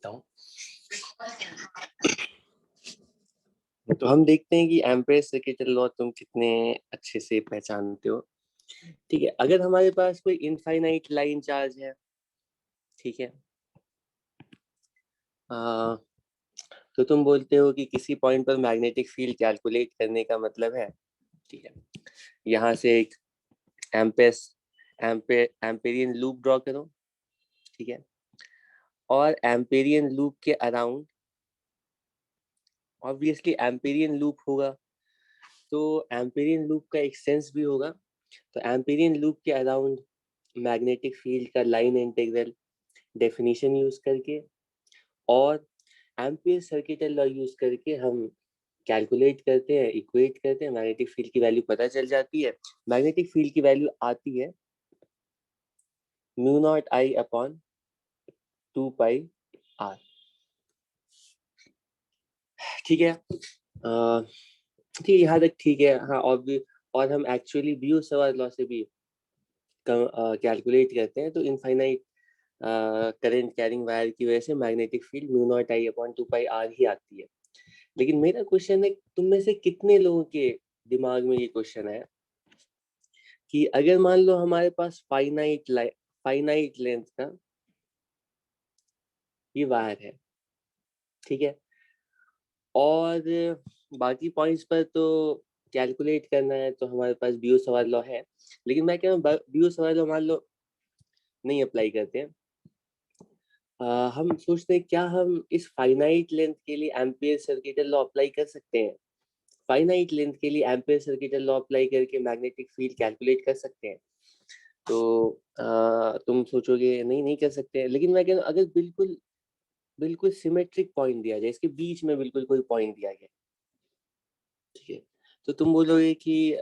देता हूँ। तो हम देखते हैं कि एम्पेयर सर्किट लॉ तुम कितने अच्छे से पहचानते हो। ठीक है, अगर हमारे पास कोई इनफाइनाइट लाइन चार्ज है, ठीक है, तो तुम बोलते हो कि किसी पॉइंट पर मैग्नेटिक फील्ड कैलकुलेट करने का मतलब है, ठीक है, यहाँ से एक एम्पेरियन लूप ड्रॉ करो, ठीक है, और एम्पेरियन लूप के अराउंड ऑब्वियसली एम्पेरियन लूप होगा, तो एम्पेरियन लूप का एक सेंस भी होगा, तो एम्पेरियन लूप के अराउंड मैग्नेटिक फील्ड का लाइन इंटीग्रल डेफिनेशन यूज करके और एम्पियर सर्किट लॉ यूज करके हम कैलकुलेट करते हैं, इक्वेट करते हैं, मैग्नेटिक फील्ड की वैल्यू पता चल जाती है। मैग्नेटिक फील्ड की वैल्यू आती है mu naught I upon 2 pi R. ठीक है, ठीक है, यहाँ तक ठीक है। हाँ, और हम एक्चुअली बियोट-सवार्त लॉ से भी कैलकुलेट करते हैं, तो इनफाइनाइट करंट कैरिंग वायर की वजह से magnetic field mu naught I upon 2 pi R ही आती है। लेकिन मेरा क्वेश्चन है, तुम में से कितने लोगों के दिमाग में ये क्वेश्चन है कि अगर मान लो हमारे पास फाइनाइट लेंथ का ये वायर है, ठीक है, और बाकी पॉइंट्स पर तो कैलकुलेट करना है, तो हमारे पास बियोट-सवार्त लॉ है, लेकिन मैं कह रहा हूँ बियोट-सवार्त लॉ मान लो नहीं अप्लाई करते हैं, हम सोचते हैं क्या हम इस फाइनाइट लेंथ के लिए एम्पियर सर्किट लॉ अप्लाई कर सकते हैं? फाइनाइट लेंथ के लिए एम्पियर सर्किट लॉ अप्लाई करके मैग्नेटिक फील्ड कैलकुलेट कर सकते हैं? तो तुम सोचोगे नहीं, नहीं कर सकते, लेकिन मैं कह रहा हूँ अगर बिल्कुल बिल्कुल सिमेट्रिक पॉइंट दिया जाए, इसके बीच में बिल्कुल कोई पॉइंट दिया गया, ठीक है, तो तुम बोलोगे कि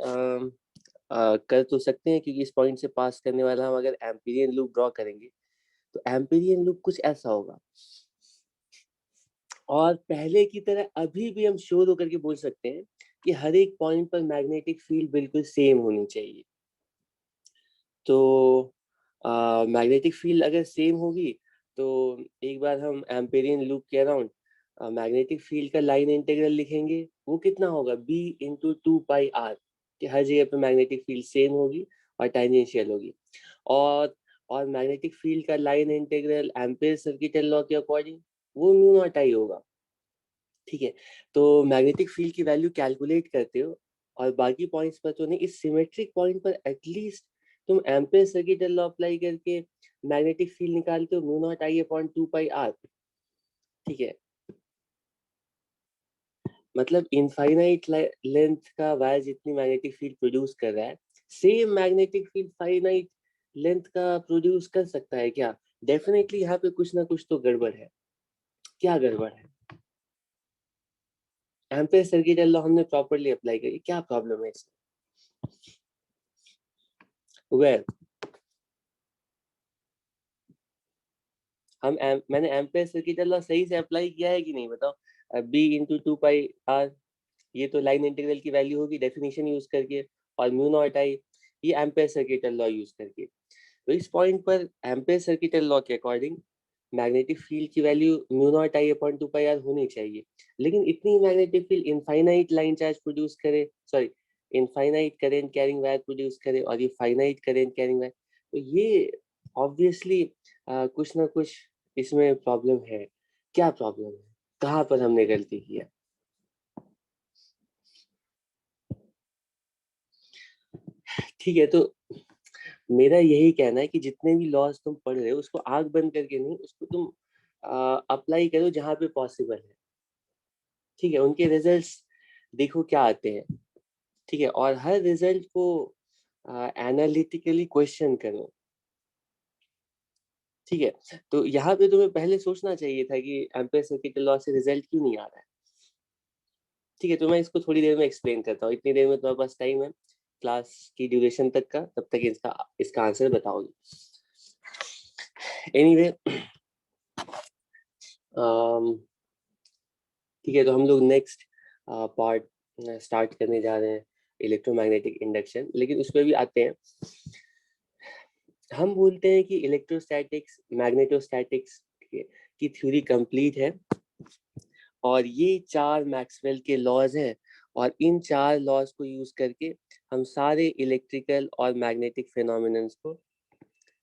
कर तो सकते हैं, क्योंकि इस पॉइंट से पास करने वाला हम अगर एम्पीरियन लूप ड्रॉ करेंगे तो एम्पीरियन लूप कुछ ऐसा होगा, और पहले की तरह अभी भी हम श्योर होकर के बोल सकते हैं कि हर एक पॉइंट पर मैग्नेटिक फील्ड बिल्कुल सेम होनी चाहिए। तो मैग्नेटिक फील्ड अगर सेम होगी तो एक बार हम एम्पेरियन लूप के अराउंड मैग्नेटिक फील्ड का लाइन इंटीग्रल लिखेंगे, वो कितना होगा b इंटू 2 पाई आर, कि हर जगह पे मैग्नेटिक फील्ड सेम होगी और टाइजेंशियल होगी, और मैग्नेटिक फील्ड का line integral Ampere circuit law के अकॉर्डिंग वो म्यू नॉट आई होगा। ठीक है, तो मैग्नेटिक फील्ड की वैल्यू कैलकुलेट करते हो और बाकी पॉइंट्स पर तो नहीं, इस सिमेट्रिक पॉइंट पर एटलीस्ट तुम एम्पेयर सर्किट लॉ अप्लाई करके मैग्नेटिक फील्ड निकालते हो mu naught I upon 2 pi R. ठीक है, मतलब इनफाइनाइट लेंथ का वायर जितनी मैग्नेटिक फील्ड प्रोड्यूस कर रहा है, same magnetic field finite length का प्रोड्यूस कर सकता है क्या? डेफिनेटली यहाँ पे कुछ ना कुछ तो गड़बड़ है। क्या गड़बड़ है? एम्पेयर सर्किट लॉ हमने प्रॉपर्ली अप्लाई करी, क्या प्रॉब्लम है इसमें? वेल, मैंने एम्पेयर सर्किट लॉ सही से अप्लाई किया है कि नहीं, बताओ। b इंटू 2 पाई आर, ये तो लाइन इंटीग्रल की वैल्यू होगी डेफिनेशन यूज करके, और म्यू नॉट आई ये एम्पेयर सर्किट लॉ यूज करके। तो इस पॉइंट पर एम्पेयर सर्किट लॉ के अकॉर्डिंग मैग्नेटिक फील्ड की value mu naught I upon 2 pi R होनी चाहिए, लेकिन इतनी magnetic field infinite line charge produce करे, sorry infinite current carrying wire produce करे, और ये फाइनाइट करेंट कैरिंग वायर, तो ये ऑब्वियसली कुछ ना कुछ इसमें प्रॉब्लम है। क्या प्रॉब्लम है? कहाँ पर हमने गलती किया? ठीक है, तो मेरा यही कहना है कि जितने भी लॉज तुम पढ़ रहे हो उसको आंख बंद करके नहीं, उसको तुम अप्लाई करो जहां पे पॉसिबल है। ठीक है, उनके रिजल्ट्स देखो क्या आते हैं। ठीक है, और हर रिजल्ट को एनालिटिकली क्वेश्चन करो। ठीक है, तो यहाँ पे तुम्हें पहले सोचना चाहिए था कि एम्पेयर सर्किट लॉ से रिजल्ट क्यों नहीं आ रहा है। ठीक है, तो मैं इसको थोड़ी देर में एक्सप्लेन करता हूँ, इतनी देर में तुम्हारे पास टाइम है क्लास की ड्यूरेशन तक का, तब तक इसका आंसर बताओगे। एनीवे, ठीक है, तो हम लोग नेक्स्ट पार्ट स्टार्ट करने जा रहे हैं, इलेक्ट्रोमैग्नेटिक इंडक्शन, लेकिन उस पर भी आते हैं। हम बोलते हैं कि इलेक्ट्रोस्टैटिक्स, मैग्नेटोस्टैटिक्स, ठीक है, की थ्योरी कंप्लीट है और ये 4 मैक्सवेल के लॉज हैं और इन 4 लॉज को यूज करके हम सारे इलेक्ट्रिकल और मैग्नेटिक फिनोमिनन्स को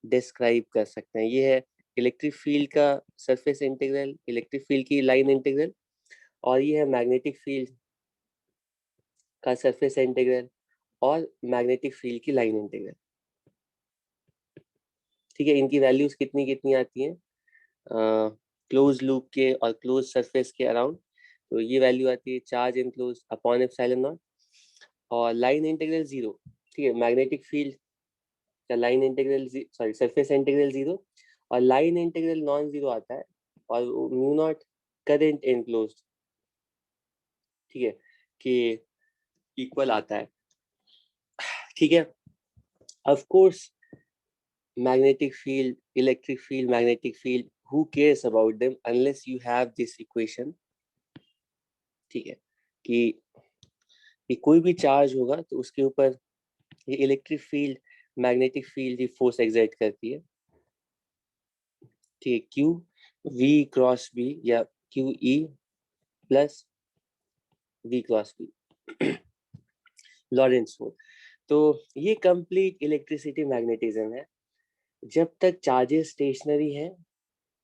डिस्क्राइब कर सकते हैं। ये है इलेक्ट्रिक फील्ड का सरफेस इंटीग्रल, इलेक्ट्रिक फील्ड की लाइन इंटीग्रल, और ये है मैग्नेटिक फील्ड का सरफेस इंटीग्रल और मैग्नेटिक फील्ड की लाइन इंटीग्रल। ठीक है, इनकी वैल्यूज कितनी कितनी आती हैं क्लोज लूप के और क्लोज सरफेस के अराउंड। तो ये वैल्यू आती है charge enclose upon epsilon not और लाइन इंटीग्रल 0। ठीक है, मैग्नेटिक फील्ड का लाइन इंटीग्रल सरफेस इंटीग्रल 0 और लाइन इंटीग्रल नॉन जीरो आता है और म्यू नॉट करंट इनक्लोज, ठीक है, कि इक्वल आता है। ठीक है, of course magnetic field, electric field, magnetic field, who cares about them unless you have this equation। ठीक है, कि कोई भी चार्ज होगा तो उसके ऊपर ये इलेक्ट्रिक फील्ड, मैग्नेटिक फील्ड ये फोर्स एक्सर्ट करती है। ठीक है, क्यू वी क्रॉस बी या q E plus v cross B, Lorentz force. तो ये कंप्लीट इलेक्ट्रिसिटी मैग्नेटिज्म है जब तक चार्जेस स्टेशनरी है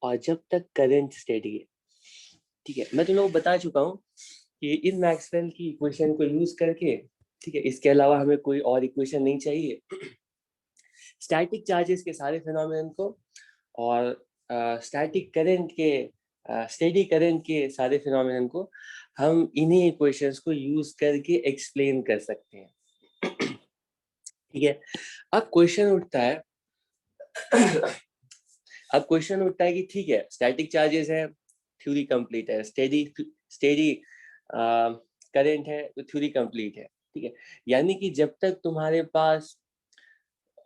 और जब तक करंट स्टेडी है। ठीक है, मैं तुम लोगों को बता चुका हूँ कि इन मैक्सवेल की इक्वेशन को यूज करके, ठीक है, इसके अलावा हमें कोई और इक्वेशन नहीं चाहिए, स्टैटिक चार्जेस के सारे फिनोमेनन को और स्टैटिक करंट के स्टेडी करंट के सारे फिनोमेनन को हम इन्हीं इक्वेशंस को यूज करके एक्सप्लेन कर सकते हैं। ठीक है, अब क्वेश्चन उठता है कि ठीक है, स्टैटिक चार्जेस है, थ्योरी कंप्लीट है, स्टेडी करंट है तो थ्योरी कंप्लीट है। ठीक है, यानी कि जब तक तुम्हारे पास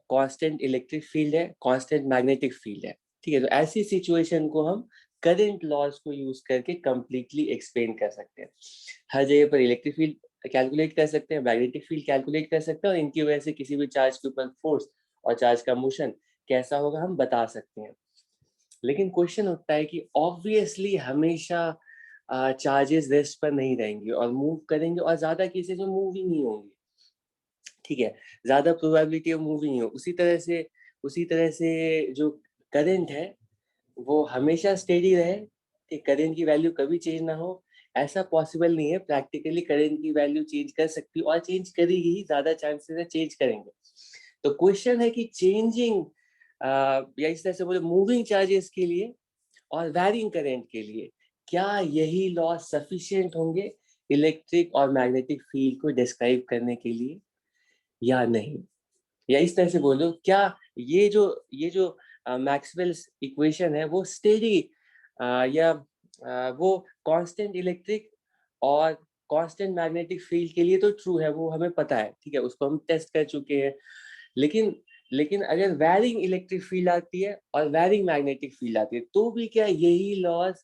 कांस्टेंट इलेक्ट्रिक फील्ड है, कांस्टेंट मैग्नेटिक फील्ड है, ठीक है, तो ऐसी सिचुएशन को हम करंट लॉज को यूज करके कंप्लीटली एक्सप्लेन कर सकते हैं। हर जगह पर इलेक्ट्रिक फील्ड कैलकुलेट कर सकते हैं, मैग्नेटिक फील्ड कैलकुलेट कर सकते हैं और इनकी वजह से किसी भी चार्ज के ऊपर फोर्स और चार्ज का मोशन कैसा होगा हम बता सकते हैं। लेकिन क्वेश्चन उठता है कि ऑब्वियसली हमेशा चार्जेस रेस्ट पर नहीं रहेंगे और मूव करेंगे और ज्यादा केसेस में मूव ही नहीं होंगे। ठीक है, ज्यादा प्रोबेबिलिटी ऑफ मूव ही हो। उसी तरह से जो करंट है वो हमेशा स्टेडी रहे कि करंट की वैल्यू कभी चेंज ना हो, ऐसा पॉसिबल नहीं है। प्रैक्टिकली करंट की वैल्यू चेंज कर सकती और चेंज करेगी ही, ज्यादा चांसेस है चेंज करेंगे। तो क्वेश्चन है कि चेंजिंग या इस तरह से बोले मूविंग चार्जेस के लिए और वैरिंग करंट के लिए क्या यही लॉ सफिशिएंट होंगे इलेक्ट्रिक और मैग्नेटिक फील्ड को डिस्क्राइब करने के लिए या नहीं। या इस तरह से बोलो, क्या ये जो मैक्सवेल्स इक्वेशन है वो स्टेडी या वो कांस्टेंट इलेक्ट्रिक और कांस्टेंट मैग्नेटिक फील्ड के लिए तो ट्रू है, वो हमें पता है। ठीक है, उसको हम टेस्ट कर चुके हैं। लेकिन अगर वैरिंग इलेक्ट्रिक फील्ड आती है और वैरिंग मैग्नेटिक फील्ड आती है तो भी क्या यही लॉज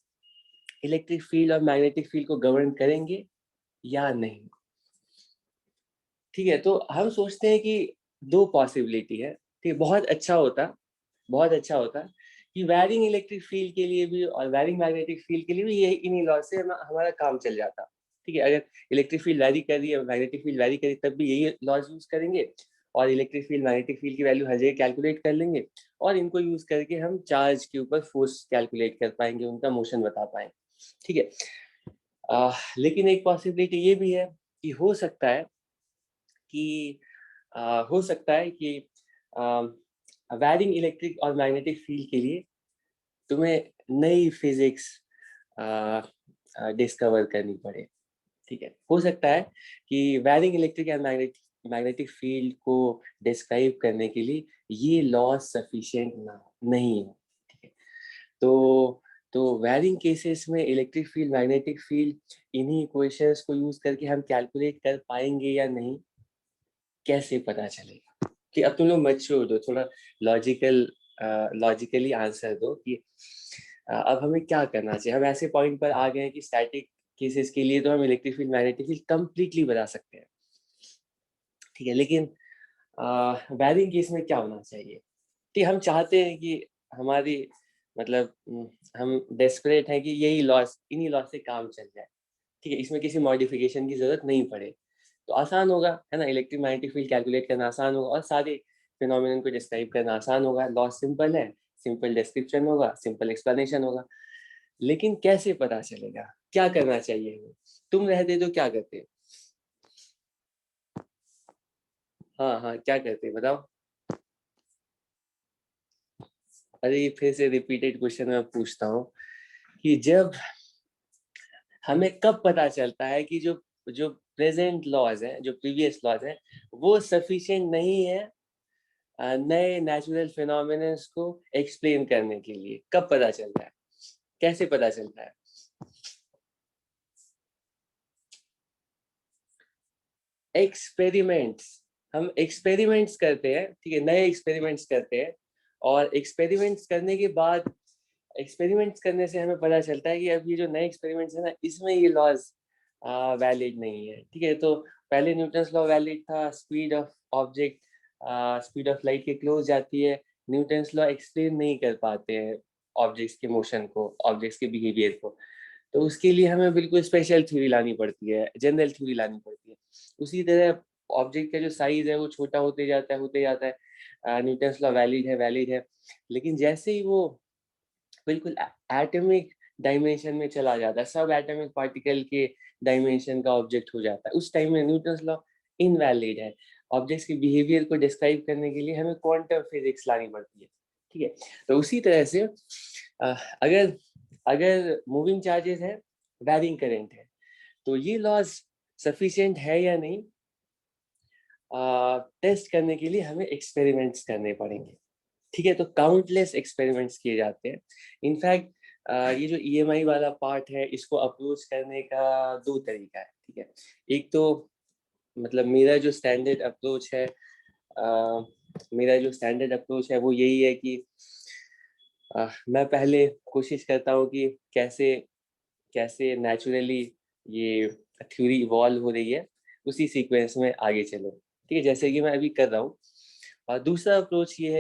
इलेक्ट्रिक फील्ड और मैग्नेटिक फील्ड को गवर्न करेंगे या नहीं। ठीक है, तो हम सोचते हैं कि दो पॉसिबिलिटी है। ठीक है, बहुत अच्छा होता कि वैरिंग इलेक्ट्रिक फील्ड के लिए भी और वैरिंग मैग्नेटिक फील्ड के लिए भी यही इन्हीं लॉ से हमारा काम चल जाता। ठीक है, अगर इलेक्ट्रिक फील्ड वैरी कर रही है, मैग्नेटिक फील्ड वैरी कर रही है, तब भी यही लॉज यूज करेंगे और इलेक्ट्रिक फील्ड मैग्नेटिक फील्ड की वैल्यू हर जगह कैलकुलेट कर लेंगे और इनको यूज करके हम चार्ज के ऊपर फोर्स कैलकुलेट कर पाएंगे, उनका मोशन बता पाएंगे। ठीक है, लेकिन एक पॉसिबिलिटी ये भी है कि हो सकता है कि वैरिंग इलेक्ट्रिक और मैग्नेटिक फील्ड के लिए तुम्हें नई फिजिक्स डिस्कवर करनी पड़े। ठीक है, हो सकता है कि varying electric and magnetic field को डिस्क्राइब करने के लिए ये लॉ सफिशिएंट नहीं है। ठीक है, तो वैरिंग केसेस में इलेक्ट्रिक फील्ड, मैग्नेटिक फील्ड, इन्हीं इक्वेशंस को यूज करके हम कैलकुलेट कर पाएंगे या नहीं, कैसे पता चलेगा। कि अब तुम लोग मैच्योर दो, थोड़ा लॉजिकली आंसर दो कि अब हमें क्या करना चाहिए। हम ऐसे पॉइंट पर आ गए हैं कि स्टैटिक केसेस के लिए तो हम electric field, magnetic field completely बता सकते हैं। ठीक है, लेकिन वैरिंग केस में क्या होना चाहिए। ठीक, हम चाहते हैं कि हमारी मतलब हम डेस्परेट हैं कि यही लॉस, इन्हीं लॉस से काम चल जाए, ठीक है, इसमें किसी मॉडिफिकेशन की ज़रूरत नहीं पड़े, तो आसान होगा, है ना? इलेक्ट्रिक मैग्नेटिक फील्ड कैलकुलेट करना आसान होगा और सारे फिनोमेनन को डिस्क्राइब करना आसान होगा। लॉस सिंपल है, सिंपल डिस्क्रिप्शन होगा, सिंपल एक्सप्लेनेशन होगा। लेकिन कैसे पता चलेगा? क्या करना चाहिए हमें? तुम रहते तो क्या करते? हाँ, हाँ, क्या करते बताओ? अरे ये फिर से रिपीटेड क्वेश्चन मैं पूछता हूँ कि जब हमें कब पता चलता है कि जो जो प्रेजेंट लॉज हैं, जो प्रीवियस लॉज हैं, वो सफिशिएंट नहीं है नए नेचुरल फिनोमेनन्स को एक्सप्लेन करने के लिए? कब पता चलता है? कैसे पता चलता है? एक्सपेरिमेंट्स, हम एक्सपेरिमेंट्स करते हैं, ठीक है, नए एक्सपेरिमेंट्स करते हैं और एक्सपेरिमेंट्स करने के बाद एक्सपेरिमेंट्स करने से हमें पता चलता है कि अब ये जो नए एक्सपेरिमेंट्स है ना, इसमें ये लॉज वैलिड नहीं है, ठीक है। तो पहले न्यूटन्स लॉ वैलिड था, speed of object speed of light के क्लोज जाती है, न्यूटन्स लॉ एक्सप्लेन नहीं कर पाते हैं ऑब्जेक्ट्स के मोशन को, ऑब्जेक्ट्स के बिहेवियर को, तो उसके लिए हमें बिल्कुल स्पेशल थ्योरी लानी पड़ती है, जनरल थ्योरी लानी पड़ती है। उसी तरह ऑब्जेक्ट का जो साइज है वो छोटा होते जाता है, न्यूटन्स लॉ वैलिड है, लेकिन जैसे ही वो बिल्कुल एटॉमिक डायमेंशन में चला जाता है, सब एटॉमिक पार्टिकल के डायमेंशन का ऑब्जेक्ट हो जाता है, उस टाइम में न्यूटन्स लॉ इनवैलिड है। ऑब्जेक्ट्स के बिहेवियर को डिस्क्राइब करने के लिए हमें क्वांटम फिजिक्स लानी पड़ती है, ठीक है। तो उसी तरह से अगर अगर मूविंग चार्जेस है, वैरिंग करंट है, तो ये लॉज सफिशिएंट है या नहीं, टेस्ट करने के लिए हमें एक्सपेरिमेंट्स करने पड़ेंगे, ठीक है। तो काउंटलेस एक्सपेरिमेंट्स किए जाते हैं। इनफैक्ट ये जो ईएमआई वाला पार्ट है, इसको अप्रोच करने का दो तरीका है, ठीक है। एक तो मतलब मेरा जो स्टैंडर्ड अप्रोच है वो यही है कि मैं पहले कोशिश करता हूँ कि कैसे कैसे नेचुरली ये थ्योरी इवॉल्व हो रही है, उसी सीक्वेंस में आगे चलो, ठीक है, जैसे कि मैं अभी कर रहा हूँ। दूसरा अप्रोच ये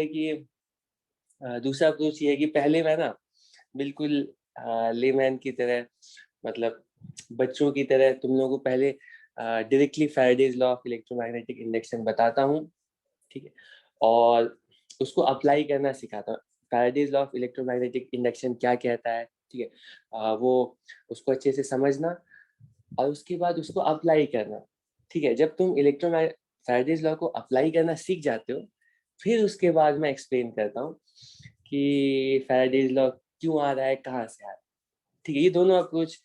है कि पहले मैं ना बिल्कुल लेमैन की तरह, मतलब बच्चों की तरह तुम लोगों को पहले directly Faraday's law of electromagnetic induction बताता हूँ, ठीक है, और उसको अप्लाई करना सिखाता हूँ। Faraday's law of electromagnetic induction क्या कहता है, ठीक है, वो उसको अच्छे से समझना और उसके बाद उसको अप्लाई करना, ठीक है। जब तुम फैराडेज लॉ को अप्लाई करना सीख जाते हो, फिर उसके बाद मैं एक्सप्लेन करता हूँ कि फैराडेज लॉ क्यों आ रहा है, कहाँ से आ रहा है, ठीक है। ये दोनों अप्रोच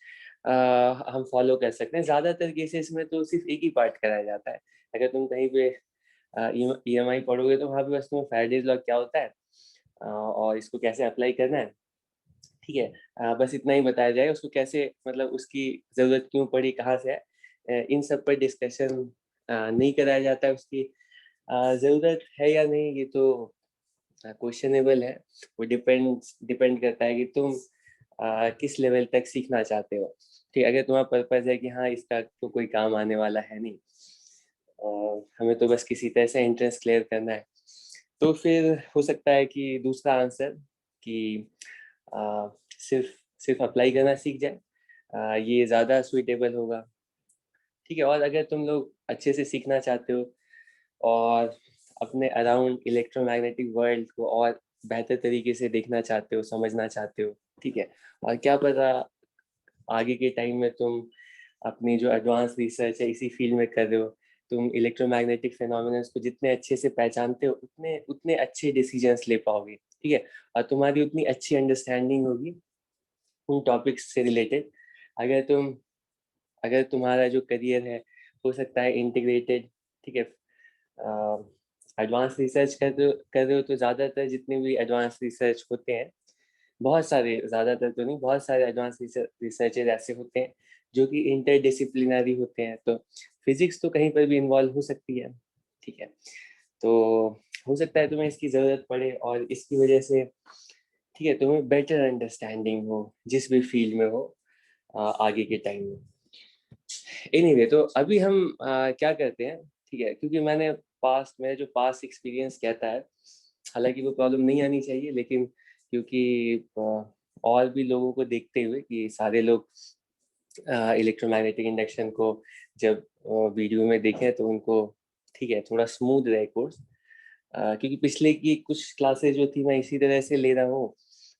हम फॉलो कर सकते हैं। ज़्यादातर केसेस में तो सिर्फ एक ही पार्ट कराया जाता है। अगर तुम कहीं पे ईएमआई पढ़ोगे तो वहाँ पे बस तुम्हें फैराडेज लॉ क्या होता है और इसको कैसे अप्लाई करना है, ठीक है, बस इतना ही बताया जाएगा। उसको कैसे, मतलब उसकी ज़रूरत क्यों पड़ी, कहाँ से है, इन सब पर डिस्कशन नहीं कराया जाता है। उसकी ज़रूरत है या नहीं, ये तो क्वेश्चनेबल है। वो डिपेंड करता है कि तुम किस लेवल तक सीखना चाहते हो, ठीक है। अगर तुम्हारा पर्पस है कि हाँ इसका तो कोई काम आने वाला है नहीं, हमें तो बस किसी तरह से एंट्रेंस क्लियर करना है, तो फिर हो सकता है कि दूसरा आंसर कि सिर्फ सिर्फ अप्लाई करना सीख जाए, ये ज़्यादा सुइटेबल होगा, ठीक है। और अगर तुम लोग अच्छे से सीखना चाहते हो और अपने अराउंड इलेक्ट्रोमैग्नेटिक वर्ल्ड को और बेहतर तरीके से देखना चाहते हो, समझना चाहते हो, ठीक है, और क्या पता आगे के टाइम में तुम अपनी जो एडवांस रिसर्च है इसी फील्ड में कर रहे हो, तुम इलेक्ट्रोमैग्नेटिक फिनोमेनन्स को जितने अच्छे से पहचानते हो उतने उतने अच्छे डिसीजंस ले पाओगे, ठीक है, और तुम्हारी उतनी अच्छी अंडरस्टैंडिंग होगी उन टॉपिक्स से रिलेटेड। अगर तुम अगर तुम्हारा जो करियर है हो सकता है इंटीग्रेटेड, ठीक है, एडवांस रिसर्च कर रहे हो तो ज़्यादातर जितने भी एडवांस रिसर्च होते हैं, बहुत सारे, ज़्यादातर तो नहीं, बहुत सारे एडवांस रिसर्चर ऐसे होते हैं जो कि इंटरडिसिप्लिनरी होते हैं, तो फिजिक्स तो कहीं पर भी इन्वॉल्व हो सकती है, ठीक है। तो हो सकता है तुम्हें इसकी ज़रूरत पड़े और इसकी वजह से, ठीक है, तुम्हें बेटर अंडरस्टैंडिंग हो जिस भी फील्ड में हो आगे के टाइम में। एनीवे, तो अभी हम क्या करते हैं, ठीक है, क्योंकि मेरा जो पास्ट एक्सपीरियंस कहता है, हालांकि वो प्रॉब्लम नहीं आनी चाहिए, लेकिन क्योंकि और भी लोगों को देखते हुए कि सारे लोग इलेक्ट्रोमैग्नेटिक इंडक्शन को जब वीडियो में देखें तो उनको ठीक है थोड़ा स्मूथ रहे कोर्स, क्योंकि पिछले की कुछ क्लासेस जो थी मैं इसी तरह से ले रहा हूँ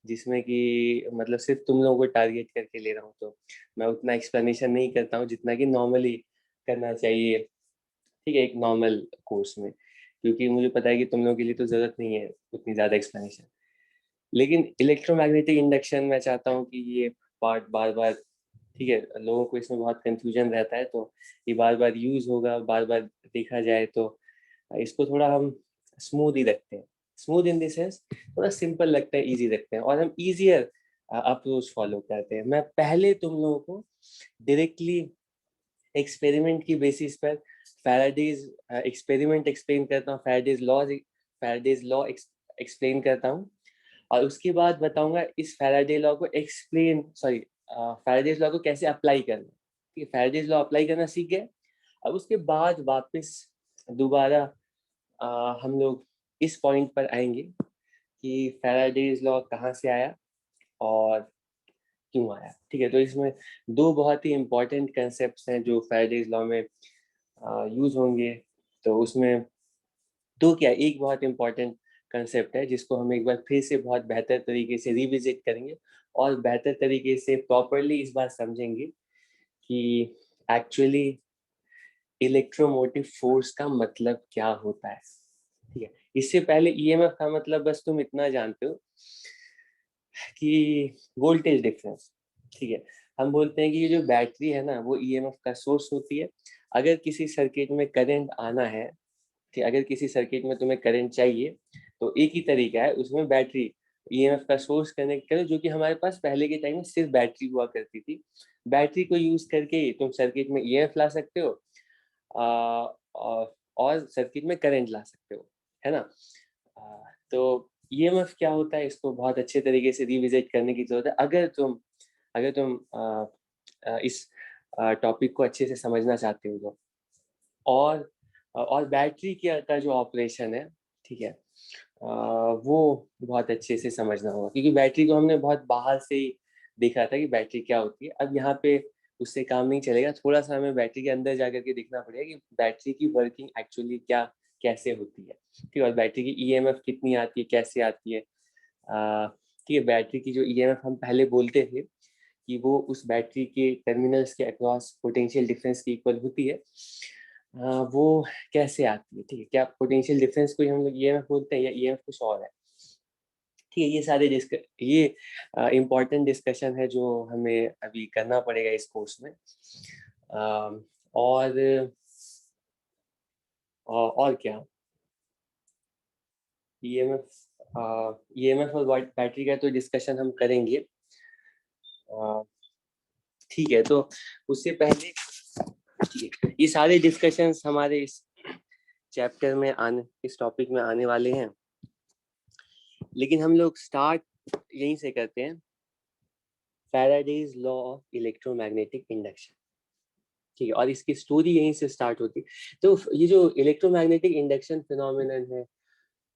जिसमें कि मतलब सिर्फ तुम लोगों को टारगेट करके ले रहा हूँ, तो मैं उतना एक्सप्लेनेशन नहीं करता हूँ जितना कि नॉर्मली करना चाहिए, ठीक है, एक नॉर्मल कोर्स में, क्योंकि मुझे पता है कि तुम लोगों के लिए तो ज़रूरत नहीं है उतनी ज़्यादा एक्सप्लेनेशन। लेकिन इलेक्ट्रोमैग्नेटिक इंडक्शन मैं चाहता हूँ कि ये पार्ट बार बार, ठीक है, लोगों को इसमें बहुत कंफ्यूजन रहता है, तो ये बार बार यूज होगा, बार बार देखा जाए, तो इसको थोड़ा हम स्मूथ ही रखते हैं, स्मूथ इन द सेंस थोड़ा सिंपल लगता है, इजी रखते हैं, और हम इजियर अप्रोच फॉलो करते हैं। मैं पहले तुम लोगों को डायरेक्टली एक्सपेरिमेंट की बेसिस पर फैराडेज एक्सपेरिमेंट एक्सप्लेन करता हूँ, फैराडेज लॉ एक्सप्लेन करता हूँ, और उसके बाद बताऊंगा इस फैराडे लॉ को फैराडेज लॉ को कैसे अप्लाई करना। ठीक है, फैराडेज लॉ अप्लाई करना सीख गए, अब उसके बाद वापस दोबारा हम लोग इस पॉइंट पर आएंगे कि फैराडेज लॉ कहाँ से आया और क्यों आया। ठीक है, तो इसमें दो बहुत ही इम्पोर्टेंट कंसेप्ट्स हैं जो फैराडेज लॉ में यूज होंगे। तो उसमें दो क्या, एक बहुत इम्पोर्टेंट कंसेप्ट है जिसको हम एक बार फिर से बहुत बेहतर तरीके से रिविजिट करेंगे और बेहतर तरीके से प्रॉपरली इस बार समझेंगे कि एक्चुअली इलेक्ट्रोमोटिव फोर्स का मतलब क्या होता है। ठीक है, इससे पहले ईएमएफ का मतलब बस तुम इतना जानते हो कि वोल्टेज डिफरेंस। ठीक है, हम बोलते हैं कि ये जो बैटरी है ना वो ईएमएफ का सोर्स होती है। अगर किसी सर्किट में करंट आना है, ठीक, अगर किसी सर्किट में तुम्हें करंट चाहिए तो एक ही तरीका है, उसमें बैटरी ईएमएफ का सोर्स कनेक्ट करो, जो कि हमारे पास पहले के टाइम में सिर्फ बैटरी हुआ करती थी। बैटरी को यूज करके तुम सर्किट में ईएमएफ ला सकते हो और सर्किट में करंट ला सकते हो, है ना। तो ईएमएफ क्या होता है इसको बहुत अच्छे तरीके से रिविजिट करने की जरूरत है अगर तुम इस टॉपिक को अच्छे से समझना चाहते हो तो। और बैटरी का जो ऑपरेशन है, ठीक है, वो बहुत अच्छे से समझना होगा, क्योंकि बैटरी को हमने बहुत बाहर से ही देखा था कि बैटरी क्या होती है। अब यहाँ पे उससे काम नहीं चलेगा, थोड़ा सा हमें बैटरी के अंदर जाकर के देखना पड़ेगा कि बैटरी की वर्किंग एक्चुअली क्या कैसे होती है। ठीक है, और बैटरी की ईएमएफ कितनी आती है, कैसे आती है। ठीक है, बैटरी की जो ईएमएफ हम पहले बोलते थे कि वो उस बैटरी के टर्मिनल्स के अक्रॉस पोटेंशियल डिफरेंस की इक्वल होती है, वो कैसे आती है। ठीक है, क्या पोटेंशियल डिफरेंस को हम लोग ईएमएफ बोलते हैं या ईएमएफ कुछ और है। ठीक है, ये इम्पोर्टेंट डिस्कशन है जो हमें अभी करना पड़ेगा इस कोर्स में। और और क्या, ईएमएफ और बैटरी का तो डिस्कशन हम करेंगे। ठीक है, तो उससे पहले, ठीक है, ये सारे डिस्कशंस हमारे इस टॉपिक में आने वाले हैं, लेकिन हम लोग स्टार्ट यहीं से करते हैं, Faraday's law of electromagnetic induction. ठीक है, और इसकी स्टोरी यहीं से स्टार्ट होती है। तो ये जो इलेक्ट्रोमैग्नेटिक इंडक्शन फिनोमेनन है,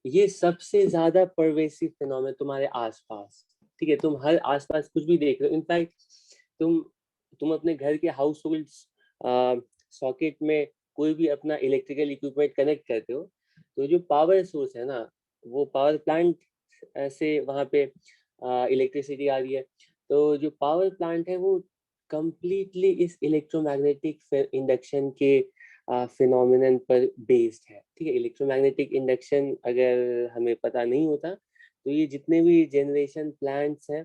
ये सबसे ज्यादा परवेसिव फिनोमेनन तुम्हारे आसपास। ठीक है, तुम हर आसपास कुछ भी देख रहे हो, इनफैक्ट तुम तुम अपने घर के हाउस होल्ड सॉकेट में कोई भी अपना इलेक्ट्रिकल इक्विपमेंट कनेक्ट करते हो, तो जो पावर सोर्स है ना, वो पावर प्लांट से वहाँ पे इलेक्ट्रिसिटी आ रही है। तो जो पावर प्लांट है वो कंप्लीटली इस इलेक्ट्रोमैग्नेटिक इंडक्शन के फिनोमिनन पर बेस्ड है। ठीक है, इलेक्ट्रोमैग्नेटिक इंडक्शन अगर हमें पता नहीं होता तो ये जितने भी जनरेशन प्लांट्स हैं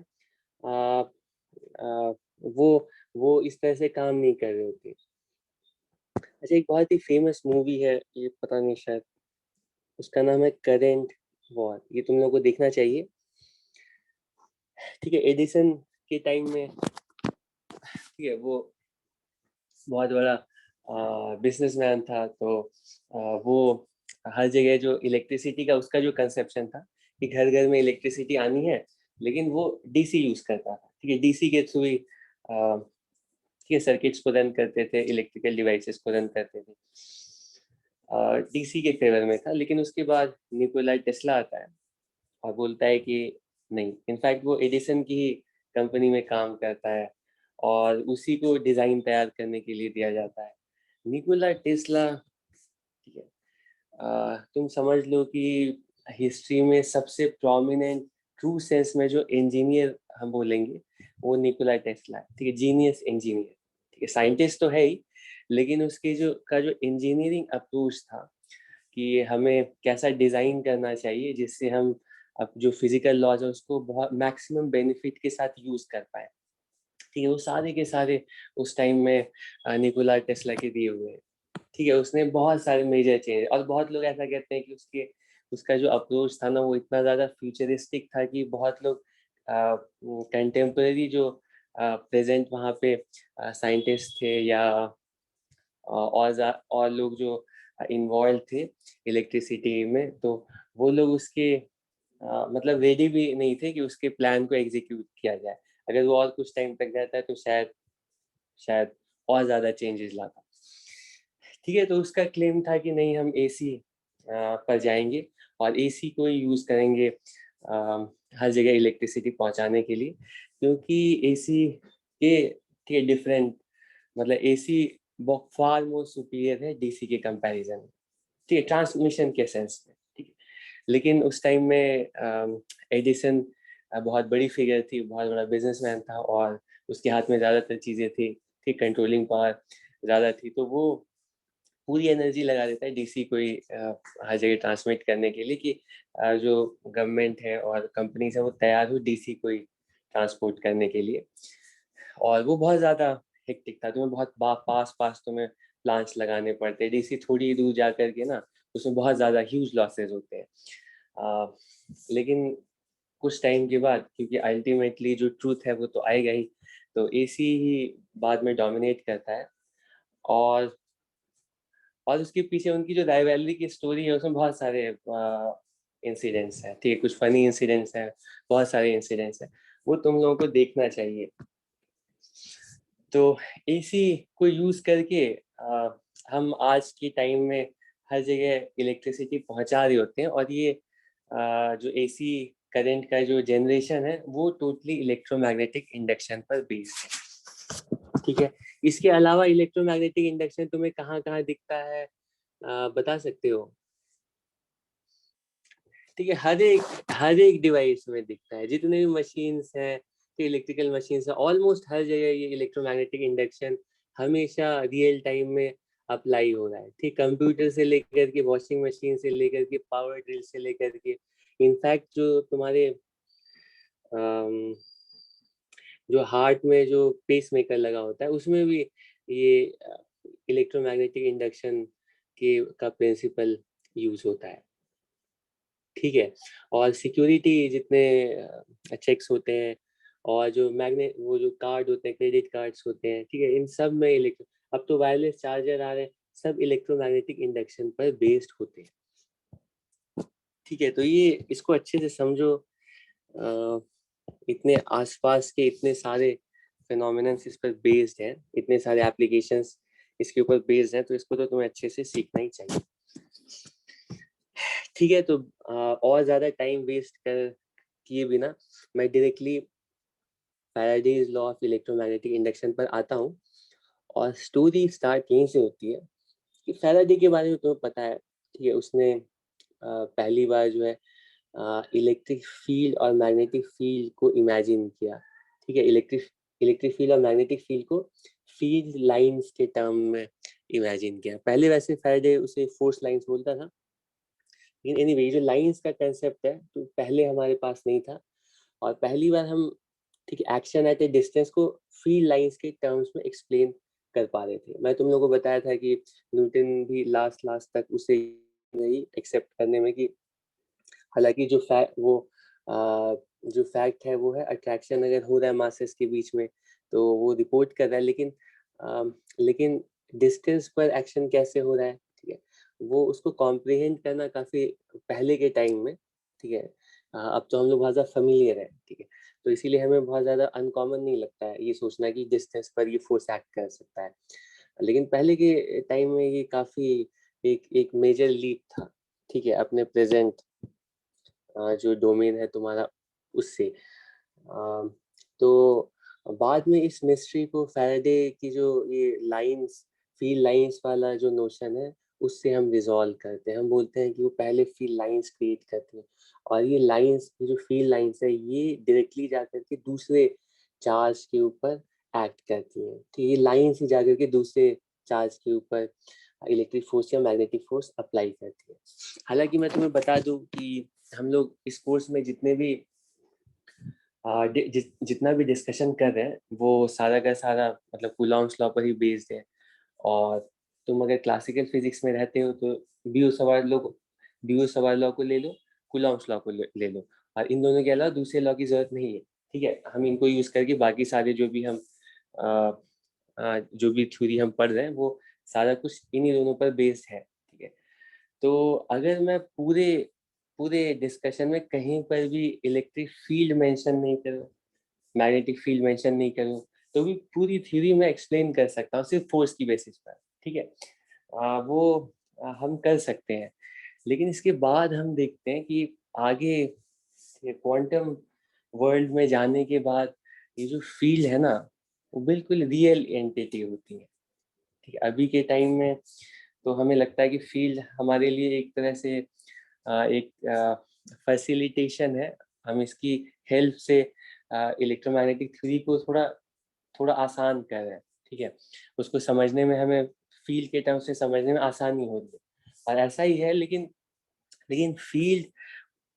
आ, आ, वो इस तरह से काम नहीं कर रहे होते। अच्छा, एक बहुत ही फेमस मूवी है, ये पता नहीं शायद, उसका नाम है करंट वॉर, ये तुम लोगों को देखना चाहिए। ठीक है, एडिसन के टाइम में, ठीक है, वो बहुत बड़ा बिजनेसमैन था, तो वो हर जगह जो इलेक्ट्रिसिटी का उसका जो कंसेप्शन था कि घर घर में इलेक्ट्रिसिटी आनी है, लेकिन वो डीसी यूज करता था। ठीक है, डीसी के थ्रू ही ठीक है सर्किट्स को रन करते थे, इलेक्ट्रिकल डिवाइसेस को रन करते थे, डीसी के फेवर में था। लेकिन उसके बाद निकोलाई टेस्ला आता है और बोलता है कि नहीं, इनफैक्ट वो एडिसन की ही कंपनी में काम करता है और उसी को डिज़ाइन तैयार करने के लिए दिया जाता है। निकोला टेस्ला, ठीक है, तुम समझ लो कि हिस्ट्री में सबसे प्रोमिनेंट ट्रू सेंस में जो इंजीनियर हम बोलेंगे वो निकोला टेस्ला है, ठीक है, जीनियस इंजीनियर, ठीक है, साइंटिस्ट तो है ही, लेकिन उसके जो इंजीनियरिंग अप्रोच था कि हमें कैसा डिज़ाइन करना चाहिए जिससे हम अब जो फिजिकल लॉज है उसको बहुत मैक्सिमम बेनिफिट के साथ यूज़ कर पाए, ठीक है, वो सारे के सारे उस टाइम में निकोला टेस्ला के दिए हुए हैं। ठीक है, उसने बहुत सारे मेजर चेंज, और बहुत लोग ऐसा कहते हैं कि उसका जो अप्रोच था ना वो इतना ज़्यादा फ्यूचरिस्टिक था कि बहुत लोग कंटेम्पररी जो प्रेजेंट वहाँ पे साइंटिस्ट थे या और लोग जो इन्वॉल्व थे इलेक्ट्रिसिटी में, तो वो लोग उसके मतलब रेडी भी नहीं थे कि उसके प्लान को एग्जीक्यूट किया जाए। अगर वो और कुछ टाइम तक रहता है तो शायद शायद और ज़्यादा चेंजेस लाता। ठीक है, तो उसका क्लेम था कि नहीं, हम एसी पर जाएंगे और एसी को ही यूज़ करेंगे हर जगह इलेक्ट्रिसिटी पहुंचाने के लिए, क्योंकि एसी के ठीक है डिफरेंट, मतलब एसी फार मोर सुपीरियर है डीसी के कंपैरिजन में, ठीक है, ट्रांसमिशन के सेंस में, ठीक है। लेकिन उस टाइम में एडिसन बहुत बड़ी फिगर थी, बहुत बड़ा बिजनेसमैन था और उसके हाथ में ज़्यादातर चीज़ें थी, ठीक, कंट्रोलिंग पावर ज़्यादा थी, तो वो पूरी एनर्जी लगा देता है डीसी को ही हर जगह ट्रांसमिट करने के लिए कि जो गवर्नमेंट है और कंपनीज है वो तैयार हो डीसी को ही ट्रांसपोर्ट करने के लिए। और वो बहुत ज़्यादा हेक्टिक था, तुम्हें बहुत पास पास तुम्हें प्लांट्स लगाने पड़ते हैं, डीसी थोड़ी दूर जा करके ना उसमें बहुत ज़्यादा ह्यूज लॉसेज होते हैं। लेकिन कुछ टाइम के बाद, क्योंकि अल्टीमेटली जो ट्रूथ है वो तो आएगा ही, तो एसी ही बाद में डोमिनेट करता है। और उसके पीछे उनकी जो राइवलरी की स्टोरी है उसमें बहुत सारे इंसिडेंट्स हैं, ठीक है, कुछ फनी इंसिडेंट्स हैं, बहुत सारे इंसिडेंट्स हैं, वो तुम लोगों को देखना चाहिए। तो एसी को यूज करके हम आज के टाइम में हर जगह इलेक्ट्रिसिटी पहुंचा रहे होते हैं, और ये जो एसी करंट का जो जनरेशन है वो टोटली इलेक्ट्रोमैग्नेटिक इंडक्शन पर बेस्ड है, ठीक है। इसके अलावा इलेक्ट्रोमैग्नेटिक इंडक्शन तुम्हें कहाँ कहाँ दिखता है बता सकते हो? ठीक है, हर एक डिवाइस में दिखता है, जितने भी मशीन्स हैं, इलेक्ट्रिकल मशीन्स है, ऑलमोस्ट हर जगह ये इलेक्ट्रोमैग्नेटिक इंडक्शन हमेशा रियल टाइम में अप्लाई हो रहा है, ठीक, कंप्यूटर से लेकर के वॉशिंग मशीन से लेकर के पावर ड्रिल से लेकर के, इनफैक्ट जो तुम्हारे अम, जो हार्ट में जो पेस मेकर लगा होता है उसमें भी ये इलेक्ट्रोमैग्नेटिक इंडक्शन के का प्रिंसिपल यूज होता है, ठीक है। और सिक्योरिटी जितने चेक्स होते हैं, और जो मैग्नेट वो जो कार्ड होते हैं, क्रेडिट कार्ड्स होते हैं, ठीक है, इन सब में इलेक्ट्रो, अब तो वायरलेस चार्जर आ रहे हैं, सब इलेक्ट्रोमैग्नेटिक इंडक्शन पर बेस्ड होते हैं, ठीक है। तो ये इसको अच्छे से समझो, इतने आसपास के इतने सारे फिनोमिनन्स इस पर बेस्ड हैं, इतने सारे एप्लीकेशंस इसके ऊपर बेस्ड हैं, तो इसको तो तुम्हें अच्छे से सीखना ही चाहिए, ठीक है। तो और ज्यादा टाइम वेस्ट कर किए बिना मैं directly Faraday's law of electromagnetic induction पर आता हूँ। और स्टोरी स्टार्ट यहीं से होती है कि फैराडे के बारे में तुम्हें पता है, ठीक है, उसने पहली बार जो है इलेक्ट्रिक फील्ड और मैग्नेटिक फील्ड को इमेजिन किया, ठीक है, इलेक्ट्रिक इलेक्ट्रिक फील्ड और मैग्नेटिक फील्ड को फील्ड लाइंस के टर्म में इमेजिन किया। पहले वैसे फैराडे उसे फोर्स लाइंस बोलता था, लेकिन एनीवे जो लाइंस का कंसेप्ट है तो पहले हमारे पास नहीं था, और पहली बार हम, ठीक है, एक्शन एट ए डिस्टेंस को फील्ड लाइंस के टर्म्स में एक्सप्लेन कर पा रहे थे। मैं तुम लोगों को बताया था कि न्यूटन भी लास्ट लास्ट तक उसे नहीं एक्सेप्ट करने में, कि हालांकि जो फैक्ट है वो है अट्रैक्शन अगर हो रहा है मासेस के बीच में तो वो रिपोर्ट कर रहा है, लेकिन डिस्टेंस पर एक्शन कैसे हो रहा है, ठीक है, वो उसको कॉम्प्रिहेंड करना काफी पहले के टाइम में, ठीक है। अब तो हम लोग बहुत ज्यादा फेमिलियर है, ठीक है, तो इसीलिए हमें बहुत ज्यादा अनकॉमन नहीं लगता है ये सोचना कि डिस्टेंस पर ये फोर्स एक्ट कर सकता है, लेकिन पहले के टाइम में ये काफी एक एक मेजर लीप था, ठीक है, अपने प्रेजेंट जो डोमेन है तुम्हारा उससे। तो बाद में इस मिस्ट्री को फैराडे की जो ये लाइंस, फील्ड लाइंस वाला जो नोशन है, उससे हम रिजॉल्व करते हैं। हम बोलते हैं कि वो पहले फील्ड लाइंस क्रिएट करती हैं, और ये लाइंस, ये जो फील्ड लाइंस है, ये डायरेक्टली जाकर के दूसरे चार्ज के ऊपर एक्ट करती हैं। तो ये लाइंस ही जाकर के दूसरे चार्ज के ऊपर इलेक्ट्रिक फोर्स या मैग्नेटिक फोर्स अप्लाई करती है। हालांकि मैं तुम्हें बता दूं कि हम लोग इस कोर्स में जितने भी जितना भी डिस्कशन कर रहे हैं, वो सारा का सारा मतलब कूलॉम्स लॉ पर ही बेस्ड है। और तुम अगर क्लासिकल फिजिक्स में रहते हो तो बीओ लॉ को ले लो, कूलॉम्स लॉ को ले लो, और इन दोनों के अलावा दूसरे लॉ की जरूरत नहीं है। ठीक है, हम इनको यूज करके बाकी सारे जो भी हम जो भी थ्योरी हम पढ़ रहे हैं, वो सारा कुछ इन्हीं दोनों पर बेस्ड है। ठीक है, तो अगर मैं पूरे पूरे डिस्कशन में कहीं पर भी इलेक्ट्रिक फील्ड मेंशन नहीं करूँ, मैग्नेटिक फील्ड मेंशन नहीं करूँ, तो भी पूरी थ्योरी में एक्सप्लेन कर सकता हूँ सिर्फ फोर्स की बेसिस पर। ठीक है, वो हम कर सकते हैं। लेकिन इसके बाद हम देखते हैं कि आगे क्वांटम वर्ल्ड में जाने के बाद ये जो फील्ड है ना, वो बिल्कुल रियल एंटिटी होती है। ठीक है, अभी के टाइम में तो हमें लगता है कि फील्ड हमारे लिए एक तरह से एक फैसिलिटेशन है। हम इसकी हेल्प से इलेक्ट्रोमैग्नेटिक थ्योरी को थोड़ा थोड़ा आसान कर रहे हैं। ठीक है, उसको समझने में हमें फील्ड के टर्म से समझने में आसानी हो रही है, और ऐसा ही है। लेकिन लेकिन फील्ड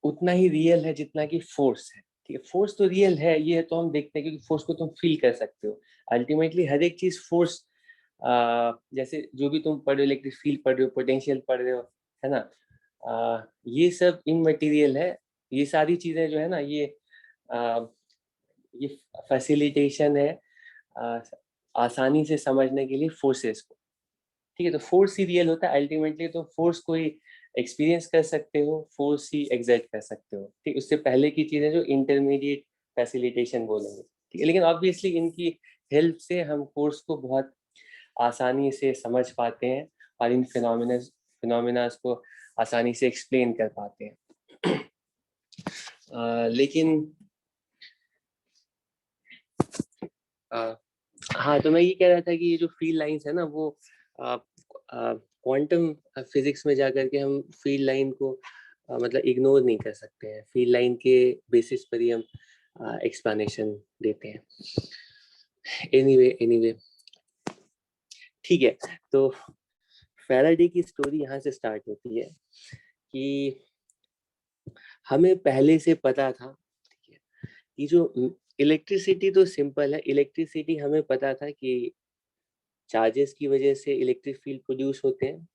उतना ही रियल है जितना कि फोर्स है। ठीक है, फोर्स तो रियल है, ये तो हम देखते हैं, क्योंकि फोर्स को तुम फील कर सकते हो। अल्टीमेटली हर एक चीज फोर्स, जैसे जो भी तुम पढ़ रहे हो, इलेक्ट्रिक फील्ड पढ़ रहे हो, पोटेंशियल पढ़ रहे हो, है ना, ये सब इमटेरियल है। ये सारी चीजें जो है ना, ये फैसिलिटेशन है आ, आसानी से समझने के लिए फोर्सेस को। ठीक है, तो फोर्स ही रियल होता है अल्टीमेटली। तो फोर्स को ही एक्सपीरियंस कर सकते हो, फोर्स ही एग्जर्ट कर सकते हो। ठीक, उससे पहले की चीजें जो इंटरमीडिएट फैसिलिटेशन बोलेंगे। ठीक है, लेकिन ऑब्वियसली इनकी हेल्प से हम फोर्स को बहुत आसानी से समझ पाते हैं, और इन फिनोमिनास को आसानी से एक्सप्लेन कर पाते हैं। लेकिन हाँ, तो मैं ये कह रहा था कि ये जो फील्ड लाइंस है ना, वो क्वांटम फिजिक्स में जाकर के हम फील्ड लाइन को मतलब इग्नोर नहीं कर सकते हैं। फील्ड लाइन के बेसिस पर ही हम एक्सप्लेनेशन देते हैं। एनीवे ठीक है, तो फैराडे की स्टोरी यहाँ से स्टार्ट होती है कि हमें पहले से पता था कि जो इलेक्ट्रिसिटी तो सिंपल है। इलेक्ट्रिसिटी हमें पता था कि चार्जेस की वजह से इलेक्ट्रिक फील्ड प्रोड्यूस होते हैं,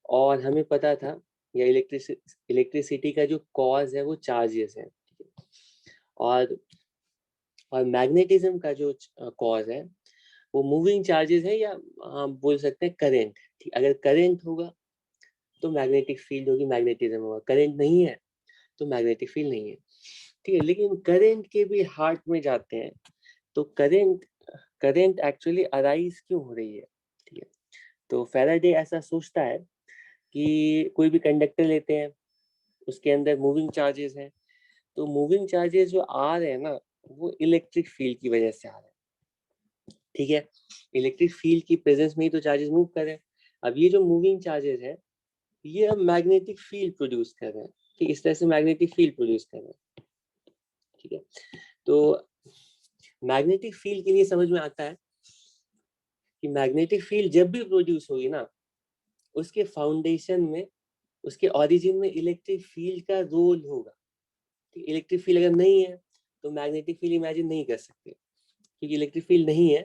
और हमें पता था या इलेक्ट्रिसिटी का जो कॉज है वो चार्जेस है। और और मैग्नेटिज्म का जो कॉज है वो मूविंग चार्जेस है, या हम बोल सकते हैं करंट। ठीक, अगर करंट होगा तो मैग्नेटिक फील्ड होगी, मैग्नेटिज्म होगा। करंट नहीं है तो मैग्नेटिक फील्ड नहीं है। ठीक है, लेकिन करंट के भी हार्ट में जाते हैं, तो करंट करंट एक्चुअली अराइज क्यों हो रही है। ठीक है, तो फैराडे ऐसा सोचता है कि कोई भी कंडक्टर लेते हैं, उसके अंदर मूविंग चार्जेस हैं, तो मूविंग चार्जेस जो आ रहे हैं ना, वो इलेक्ट्रिक फील्ड की वजह से आ रहे हैं। ठीक है, इलेक्ट्रिक फील्ड की प्रेजेंस में ही तो चार्जेस मूव कर रहे हैं। अब ये जो मूविंग चार्जेस है, ये अब मैग्नेटिक फील्ड प्रोड्यूस कर रहे हैं। ठीक, इस तरह से मैग्नेटिक फील्ड प्रोड्यूस कर रहे हैं। ठीक है, तो मैग्नेटिक फील्ड के लिए समझ में आता है कि मैग्नेटिक फील्ड जब भी प्रोड्यूस होगी ना, उसके फाउंडेशन में, उसके ओरिजिन में इलेक्ट्रिक फील्ड का रोल होगा। इलेक्ट्रिक फील्ड अगर नहीं है तो मैग्नेटिक फील्ड इमेजिन नहीं कर सकते, क्योंकि इलेक्ट्रिक फील्ड नहीं है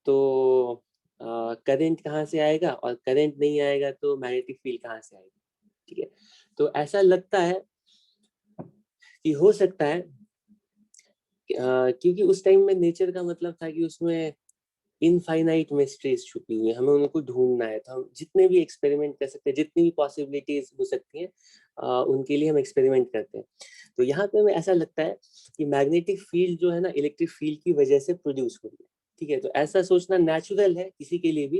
तो करंट कहाँ से आएगा, और करंट नहीं आएगा तो मैग्नेटिक फील्ड कहाँ से आएगा। ठीक है, तो ऐसा लगता है कि हो सकता है क्योंकि उस टाइम में नेचर का मतलब था कि उसमें इनफाइनाइट मिस्ट्रीज छुपी हुई है, हमें उनको ढूंढना है। तो हम जितने भी एक्सपेरिमेंट कर सकते हैं, जितनी भी पॉसिबिलिटीज हो सकती हैं, उनके लिए हम एक्सपेरिमेंट करते हैं। तो यहाँ पे हमें ऐसा लगता है कि मैग्नेटिक फील्ड जो है ना, इलेक्ट्रिक फील्ड की वजह से प्रोड्यूस हो रही है। ठीक है, तो ऐसा सोचना नेचुरल है किसी के लिए भी,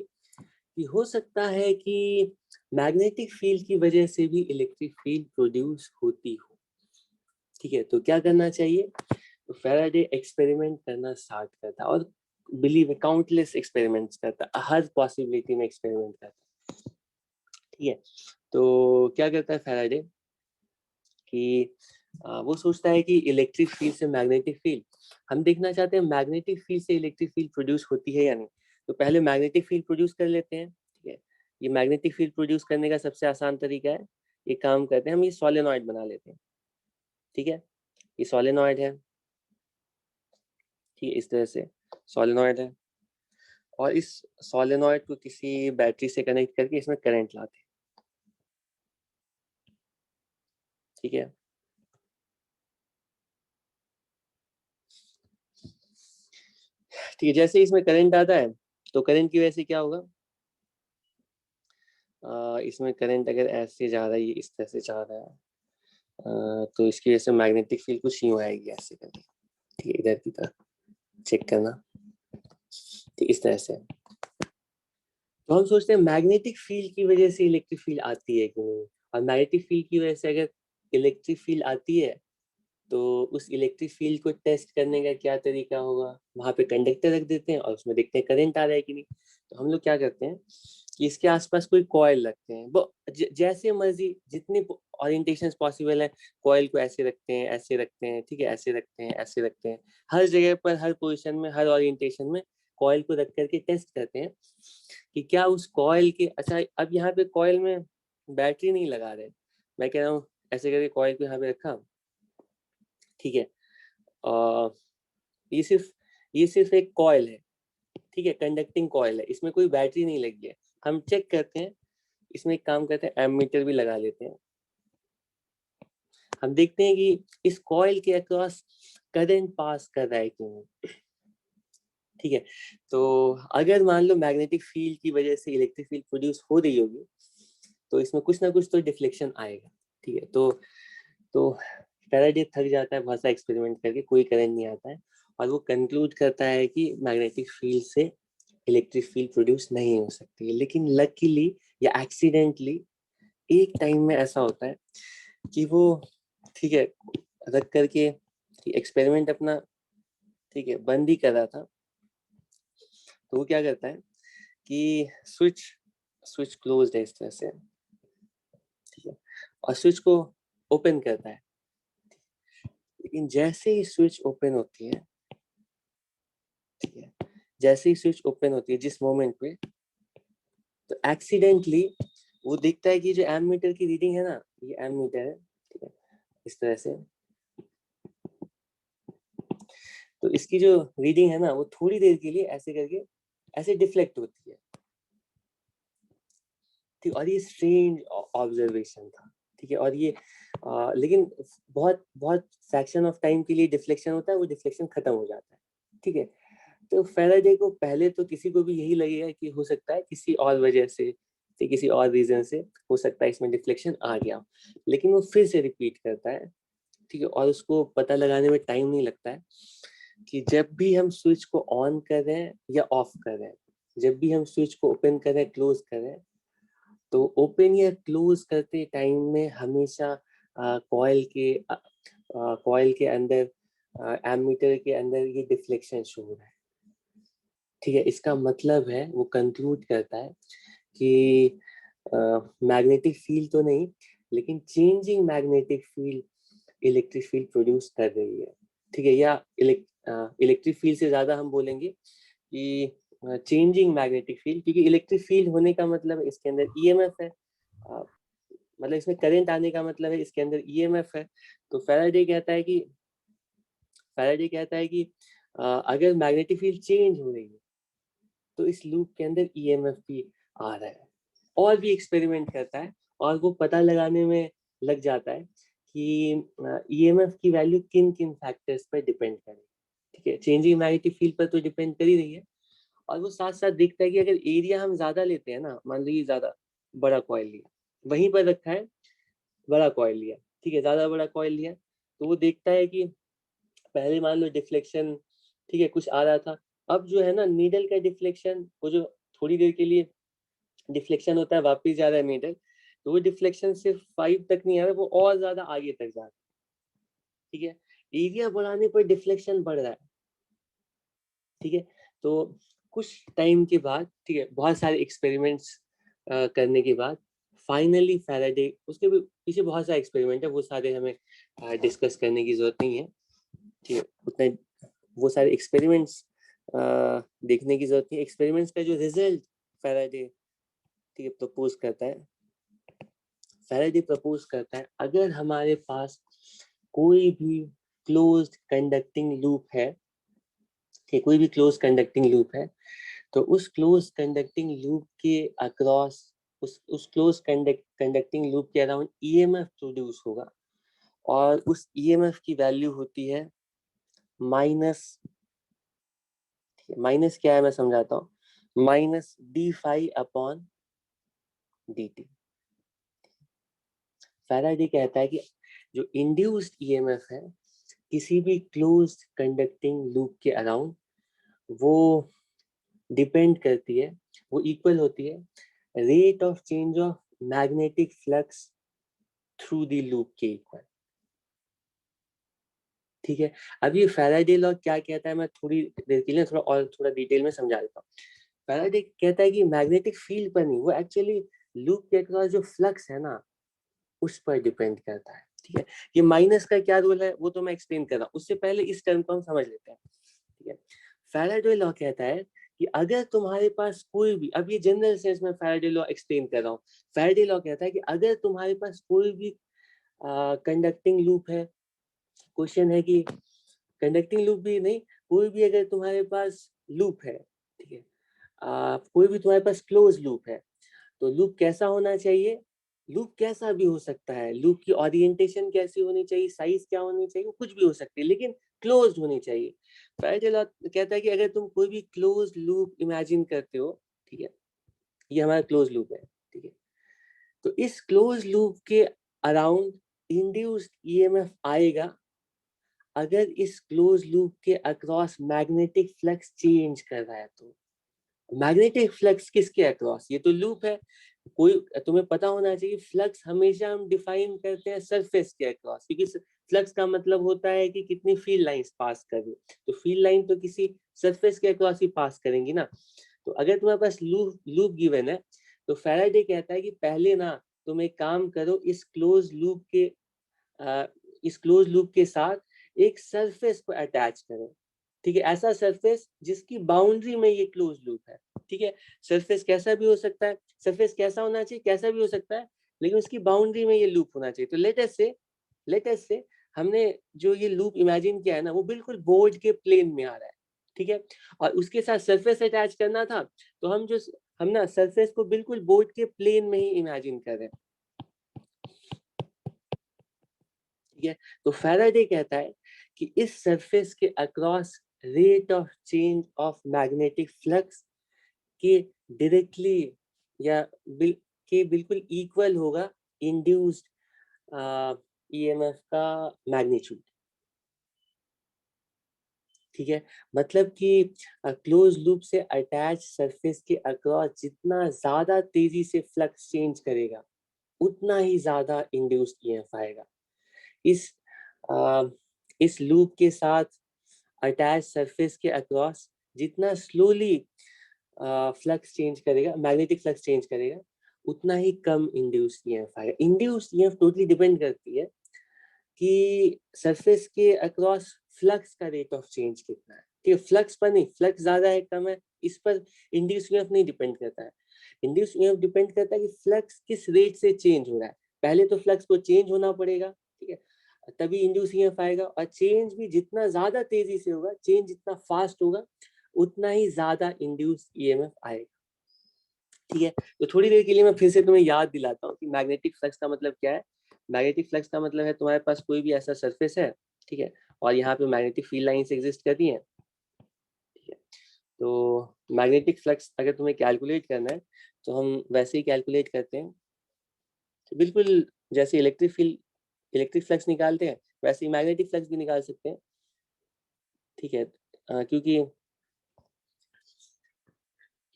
कि हो सकता है कि मैग्नेटिक फील्ड की वजह से भी इलेक्ट्रिक फील्ड प्रोड्यूस होती हो। ठीक है, तो क्या करना चाहिए? तो फैराडे एक्सपेरिमेंट करना स्टार्ट करता और बिलीव काउंटलेस एक्सपेरिमेंट्स करता, हर पॉसिबिलिटी में एक्सपेरिमेंट करता। ठीक है, तो क्या करता है फैराडे कि वो सोचता है कि इलेक्ट्रिक फील्ड से मैग्नेटिक फील्ड, हम देखना चाहते हैं मैग्नेटिक फील्ड से इलेक्ट्रिक फील्ड प्रोड्यूस होती है या नहीं। तो पहले मैग्नेटिक फील्ड प्रोड्यूस कर लेते हैं। ठीक है, ये मैग्नेटिक फील्ड प्रोड्यूस करने का सबसे आसान तरीका है, ये काम करते हैं हम, ये सोलेनॉइड बना लेते हैं। ठीक है, ये सोलेनॉइड है। ठीक है, इस तरह से सोलेनॉइड है और इस सोलेनॉइड को किसी बैटरी से कनेक्ट करके इसमें करंट लाते हैं। ठीक है, ठीक है, जैसे इसमें करंट आता है तो करंट की वजह से क्या होगा, इसमें करंट अगर ऐसे जा रहा है, ये इस तरह से जा रहा है, तो इसकी वजह से मैग्नेटिक फील्ड कुछ यूं आएगी ऐसे करके। ठीक है, इधर की तरफ चेक करना। ठीक, इस तरह से तो हम सोचते हैं मैग्नेटिक फील्ड की वजह से इलेक्ट्रिक फील्ड आती है कि नहीं, और मैग्नेटिक फील्ड की वजह से अगर इलेक्ट्रिक फील्ड आती है तो उस इलेक्ट्रिक फील्ड को टेस्ट करने का क्या तरीका होगा, वहां पे कंडक्टर रख देते हैं और उसमें देखते हैं करंट आ रहा है कि नहीं। तो हम लोग क्या करते हैं कि इसके आसपास कोई कॉइल रखते हैं, वो जैसे मर्जी जितनी ओरिएंटेशंस पॉसिबल है, कॉइल को ऐसे रखते हैं, ऐसे रखते हैं, ठीक है, ऐसे रखते हैं, ऐसे रखते हैं, हर जगह पर, हर पोजिशन में, हर ओरिएंटेशन में कॉइल को रख करके टेस्ट करते हैं कि क्या उस कॉइल के, अच्छा अब यहाँ पे कॉइल में बैटरी नहीं लगा रहे, मैं कह रहा हूँ ऐसे करके कॉइल को यहाँ पे रखा। ठीक है, ये सिर्फ एक कॉइल है। ठीक है, कंडक्टिंग कॉइल है, इसमें कोई बैटरी नहीं लगी है। हम चेक करते हैं, इसमें एक काम करते हैं, एमीटर भी लगा लेते हैं। हम देखते हैं कि इस कॉइल के अक्रॉस करंट पास कर रहा है कि नहीं। ठीक है, तो अगर मान लो मैग्नेटिक फील्ड की वजह से इलेक्ट्रिक फील्ड प्रोड्यूस हो रही होगी तो इसमें कुछ ना कुछ तो डिफ्लेक्शन आएगा। ठीक है, तो फैराडे थक जाता है बहुत सा एक्सपेरिमेंट करके, कोई करंट नहीं आता है और वो कंक्लूड करता है कि मैग्नेटिक फील्ड से इलेक्ट्रिक फील्ड प्रोड्यूस नहीं हो सकती है। लेकिन लकीली या एक्सीडेंटली एक टाइम में ऐसा होता है कि वो, ठीक है, रख करके एक्सपेरिमेंट अपना, ठीक है, बंद ही कर रहा था, तो वो क्या करता है कि स्विच स्विच क्लोज्ड है इस तरह से। ठीक है, और स्विच को ओपन करता है, लेकिन जैसे ही स्विच ओपन होती है, ठीक है, जैसे ही स्विच ओपन होती है जिस मोमेंट पे, तो एक्सीडेंटली वो देखता है कि जो एमीटर की रीडिंग है ना, ये एमीटर है, ठीक है, इस तरह से, तो इसकी जो रीडिंग है ना वो थोड़ी देर के लिए ऐसे करके ऐसे डिफ्लेक्ट होती है। ठीक, और ये स्ट्रेंज ऑब्जर्वेशन था। ठीक है, और ये लेकिन बहुत बहुत फ्रैक्शन ऑफ टाइम के लिए डिफ्लेक्शन होता है, वो डिफ्लेक्शन खत्म हो जाता है। ठीक है, तो फैराडे को पहले तो किसी को भी यही लगेगा कि हो सकता है किसी और वजह से, किसी और रीजन से हो सकता है इसमें डिफ्लेक्शन आ गया, लेकिन वो फिर से रिपीट करता है। ठीक है, और उसको पता लगाने में टाइम नहीं लगता है कि जब भी हम स्विच को ऑन कर रहे हैं या ऑफ कर रहे हैं, जब भी हम स्विच को ओपन कर रहे हैं, क्लोज कर रहे हैं, तो ओपन या क्लोज करते टाइम में हमेशा कॉइल के अंदर, एमीटर के अंदर ये डिफ्लेक्शन शो हो रहा है। ठीक है, इसका मतलब है वो कंक्लूड करता है कि मैग्नेटिक फील्ड तो नहीं, लेकिन changing magnetic field electric field produce कर रही है। ठीक है, या इलेक्ट्रिक फील्ड से ज्यादा हम बोलेंगे कि चेंजिंग मैग्नेटिक फील्ड, क्योंकि इलेक्ट्रिक फील्ड होने का मतलब इसके अंदर ईएमएफ है, मतलब इसमें करंट आने का मतलब है इसके अंदर ईएमएफ है। तो फैराडे कहता है कि अगर मैग्नेटिक फील्ड चेंज हो रही है तो इस लूप के अंदर ईएमएफ भी आ रहा है। और भी एक्सपेरिमेंट करता है और वो पता लगाने में लग जाता है कि ईएमएफ की वैल्यू किन किन फैक्टर्स पर डिपेंड करे। ठीक है, चेंजिंग मैग्नेटिक फील्ड पर तो डिपेंड कर ही रही है, और वो साथ साथ देखता है कि अगर एरिया हम ज्यादा लेते हैं ना, मान लीजिए ज्यादा बड़ा कॉइल लिया, वहीं पर रखा है, बड़ा कॉइल लिया, ठीक है, ज्यादा बड़ा कॉइल लिया, तो वो देखता है कि पहले मान लो डिफ्लेक्शन, ठीक है, कुछ आ रहा था, अब जो है ना नीडल का डिफ्लेक्शन, वो जो थोड़ी देर के लिए डिफ्लेक्शन होता है वापिस जा रहा है नीडल, तो वो डिफ्लेक्शन सिर्फ 5 तक नहीं आ रहा, वो और ज्यादा आगे तक जा रहा है। ठीक है, एरिया बढ़ाने पर डिफ्लेक्शन बढ़ रहा है, ठीक है। तो कुछ टाइम के बाद, ठीक है, बहुत सारे एक्सपेरिमेंट्स करने के बाद फाइनली फैराडे, उसके भी पीछे बहुत सारे एक्सपेरिमेंट है, वो सारे हमें डिस्कस करने की जरूरत नहीं है, ठीक है, उतना वो सारे एक्सपेरिमेंट्स देखने की जरूरत नहीं है। एक्सपेरिमेंट्स का जो रिजल्ट फैराडे, ठीक है, प्रपोज करता है, फैराडे प्रपोज करता है अगर हमारे पास कोई भी क्लोज्ड कंडक्टिंग लूप है, ठीक, कोई भी क्लोज कंडक्टिंग लूप है, तो उस क्लोज कंडक्टिंग लूप के अक्रॉस, उस क्लोज कंडक्टिंग लूप के अराउंड ईएमएफ प्रोड्यूस होगा, और उस ईएमएफ की वैल्यू होती है माइनस, माइनस क्या है मैं समझाता हूँ, minus d phi upon d t. Faraday कहता है कि जो इंड्यूस्ड ईएमएफ है किसी भी क्लोज्ड कंडक्टिंग लूप के अराउंड, वो डिपेंड करती है, वो इक्वल होती है rate of change of magnetic flux through the loop के इक्वल, ठीक है। अब ये फैराडे लॉ क्या कहता है, मैं थोड़ी देर के लिए थोड़ा डिटेल में समझा देता हूँ। फैराडे कहता है कि मैग्नेटिक फील्ड पर नहीं, वो एक्चुअली लूप के अक्रॉस जो फ्लक्स है ना उस पर डिपेंड करता है, ठीक है। ये माइनस का क्या रोल है वो तो मैं एक्सप्लेन कर रहा हूँ, उससे पहले इस टर्म को हम समझ लेते हैं, ठीक है। फैराडे लॉ कहता है कि अगर तुम्हारे पास कोई भी, अब ये जनरल सेंस में फैराडे लॉ एक्सप्लेन कर रहा हूँ, फैराडे लॉ कहता है कि अगर तुम्हारे पास कोई भी कंडक्टिंग लूप है, क्वेश्चन है कि कंडक्टिंग लूप भी नहीं, कोई भी अगर तुम्हारे पास लूप है, ठीक है, कोई भी तुम्हारे पास क्लोज लूप है, तो लूप कैसा होना चाहिए, लूप कैसा भी हो सकता है, लूप की ओरिएंटेशन कैसी होनी चाहिए, साइज क्या होनी चाहिए, वो कुछ भी हो सकती है, लेकिन क्लोज होनी चाहिए। फैराडे लॉ कहता है कि अगर तुम कोई भी क्लोज लूप इमेजिन करते हो, ठीक है, ये हमारा क्लोज लूप है, ठीक है, तो इस क्लोज लूप के अराउंड इंड्यूस्ड ईएमएफ आएगा अगर इस क्लोज लूप के अक्रॉस मैग्नेटिक फ्लक्स चेंज कर रहा है। तो मैग्नेटिक फ्लक्स किसके अक्रॉस, ये तो लूप है, कोई तुम्हें पता होना चाहिए फ्लक्स हमेशा हम डिफाइन करते हैं सरफेस के अक्रॉस, क्योंकि फ्लक्स का मतलब होता है कि कितनी फील्ड लाइंस पास कर रही, तो फील्ड लाइन तो किसी सरफेस के अक्रॉस ही पास करेंगी ना। तो अगर तुम्हारे पास लूप लूप गिवन है, तो फैराडे कहता है कि पहले ना तुम एक काम करो, इस क्लोज लूप के साथ एक सरफेस को अटैच करो, ठीक है, ऐसा सरफेस जिसकी बाउंड्री में ये क्लोज लूप है, ठीक है। सरफेस कैसा भी हो सकता है, सरफेस कैसा होना चाहिए, कैसा भी हो सकता है, लेकिन उसकी बाउंड्री में ये लूप होना चाहिए। तो लेटेस्ट से हमने जो ये लूप इमेजिन किया है ना, वो बिल्कुल बोर्ड के प्लेन में आ रहा है, ठीक है, और उसके साथ सरफेस अटैच करना था, तो हम ना सरफेस को बिल्कुल बोर्ड के प्लेन में ही इमेजिन कर रहे हैं, ठीक है। तो फैराडे कहता है कि इस सरफेस के across rate of change of magnetic flux के डायरेक्टली या के बिल्कुल इक्वल होगा इंड्यूस्ड ईएमएफ का मैग्नीट्यूड, ठीक है। मतलब कि क्लोज लूप से अटैच सरफेस के अक्रॉस जितना ज्यादा तेजी से फ्लक्स चेंज करेगा, उतना ही ज्यादा इंड्यूस्ड ईएमएफ आएगा। इस आ, इस लूप के साथ अटैच सरफेस के अक्रॉस जितना स्लोली फ्लक्स चेंज करेगा, मैग्नेटिक फ्लक्स चेंज करेगा, उतना ही कम इंड्यूस्ड ईएमएफ आएगा। इंड्यूस्ड ईएमएफ टोटली डिपेंड करती है कि सरफेस के अक्रॉस फ्लक्स का रेट ऑफ चेंज कितना है, ठीक है, फ्लक्स पर नहीं, फ्लक्स ज्यादा है कम है इस पर इंड्यूस्ड ईएमएफ नहीं डिपेंड करता है। इंड्यूस्ड ईएमएफ डिपेंड करता है कि फ्लक्स किस रेट से चेंज हो रहा है, पहले तो फ्लक्स को चेंज होना पड़ेगा, ठीक है, तभी इंड्यूस ईएमएफ आएगा, और चेंज भी जितना ज्यादा तेजी से होगा, चेंज जितना फास्ट होगा, उतना ही ज्यादा इंड्यूस ईएमएफ आएगा, ठीक है। तो थोड़ी देर के लिए मैं फिर से तुम्हें याद दिलाता हूँ कि मैग्नेटिक फ्लक्स का मतलब क्या है। मैग्नेटिक फ्लक्स का मतलब है तुम्हारे पास कोई भी ऐसा सरफेस है, ठीक है, और यहाँ पे मैग्नेटिक फील्ड लाइंस एग्जिस्ट करती हैं, ठीक है। तो मैग्नेटिक फ्लक्स अगर तुम्हें कैलकुलेट करना है, तो हम वैसे ही कैलकुलेट करते हैं, तो बिल्कुल जैसे इलेक्ट्रिक फ्लक्स निकालते हैं, वैसे ही मैग्नेटिक फ्लक्स भी निकाल सकते हैं, ठीक है। क्योंकि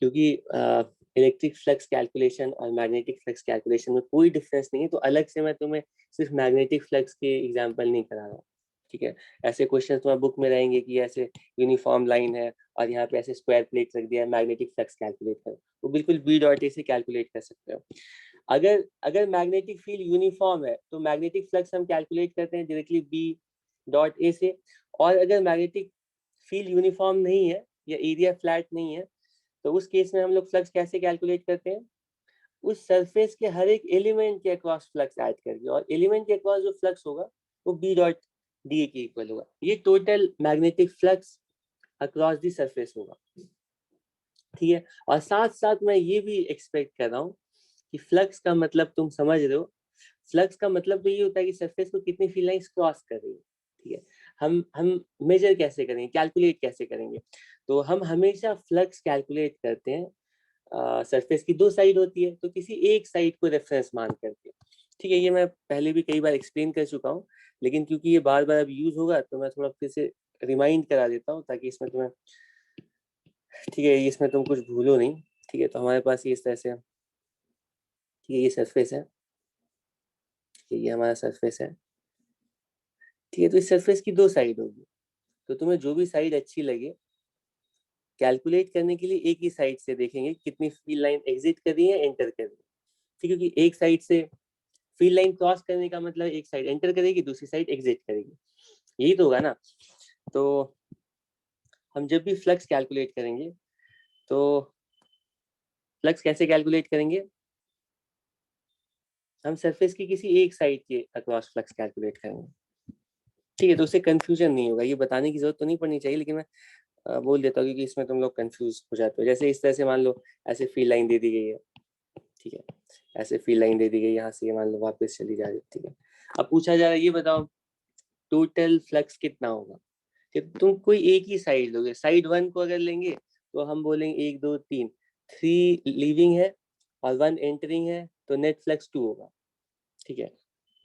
क्योंकि इलेक्ट्रिक फ्लक्स कैलकुलेशन और मैग्नेटिक फ्लक्स कैलकुलेशन में कोई डिफरेंस नहीं है, तो अलग से मैं तुम्हें सिर्फ मैग्नेटिक फ्लक्स के एग्जांपल नहीं करा रहा हूँ, ठीक है, ऐसे क्वेश्चन तुम्हारे बुक में रहेंगे कि ऐसे यूनिफॉर्म लाइन है और यहाँ पे ऐसे स्क्वायर प्लेट रख दिया है, मैग्नेटिक फ्लक्स कैलकुलेट करो, वो बिल्कुल बी डॉट ए से कैलकुलेट कर सकते हो। अगर अगर मैग्नेटिक फील्ड यूनिफॉर्म है तो मैग्नेटिक फ्लक्स हम कैलकुलेट करते हैं डायरेक्टली बी डॉट ए से। और अगर मैग्नेटिक फील्ड यूनिफॉर्म नहीं है या एरिया फ्लैट नहीं है तो उस केस में हम लोग फ्लक्स कैसे कैलकुलेट करते हैं, उस सरफेस के हर एक एलिमेंट के अक्रॉस फ्लक्स ऐड करके, और एलिमेंट के अक्रॉस जो फ्लक्स होगा वो बी डॉट डी के इक्वल होगा। ये total magnetic flux across the surface होगा। ठीक है, और साथ साथ मैं ये भी एक्सपेक्ट कर रहा हूँ कि फ्लक्स का मतलब तुम समझ रहे हो, फ्लक्स का मतलब तो ये होता है कि सरफेस को कितनी फील्ड लाइंस क्रॉस कर रही है। ठीक है, हम मेजर कैसे करेंगे, कैलकुलेट कैसे करेंगे, तो हम हमेशा फ्लक्स कैलकुलेट करते हैं सरफेस की दो साइड होती है तो किसी एक साइड को रेफरेंस मान करके। ठीक है, ये मैं पहले भी कई बार एक्सप्लेन कर चुका हूँ, लेकिन क्योंकि ये बार बार अब यूज होगा तो मैं थोड़ा फिर से रिमाइंड करा देता हूँ ताकि इसमें तुम्हें, ठीक है, इसमें तुम कुछ भूलो नहीं। ठीक है, तो हमारे पास ये इस तरह से, ठीक है, ये सरफेस है, ठीक है, ये हमारा सरफेस है। ठीक है, तो इस सरफेस की दो साइड होगी, तो तुम्हें जो भी साइड अच्छी लगे कैलकुलेट करने के लिए एक ही साइड से देखेंगे कितनी फील्ड लाइन एग्जिट कर रही है, एंटर कर रही है। ठीक है, क्योंकि एक साइड से फील्ड लाइन क्रॉस करने का मतलब एक साइड एंटर करेगी, दूसरी साइड एग्जिट करेगी, यही तो होगा ना। तो हम जब भी फ्लक्स कैलकुलेट करेंगे तो फ्लक्स कैसे कैलकुलेट करेंगे, हम सरफेस की किसी एक साइड के अक्रॉस फ्लक्स कैलकुलेट करेंगे। ठीक है, तो उससे कंफ्यूजन नहीं होगा, ये बताने की जरूरत तो नहीं पड़नी चाहिए, लेकिन मैं बोल देता हूँ क्योंकि इसमें तुम लोग कंफ्यूज हो जाते हो। जैसे इस तरह से मान लो ऐसे फील्ड लाइन दे दी गई है, ठीक है, ऐसे फील्ड लाइन दे दी गई, यहाँ से मान लो वापस चली जा रही है। ठीक है, अब पूछा जा रहा है ये बताओ टोटल फ्लक्स कितना होगा। कि तुम कोई एक ही साइड लोगे, साइड वन को अगर लेंगे तो हम बोलेंगे एक दो तीन, थ्री लीविंग है और वन एंटरिंग है तो नेट फ्लक्स टू होगा। ठीक है,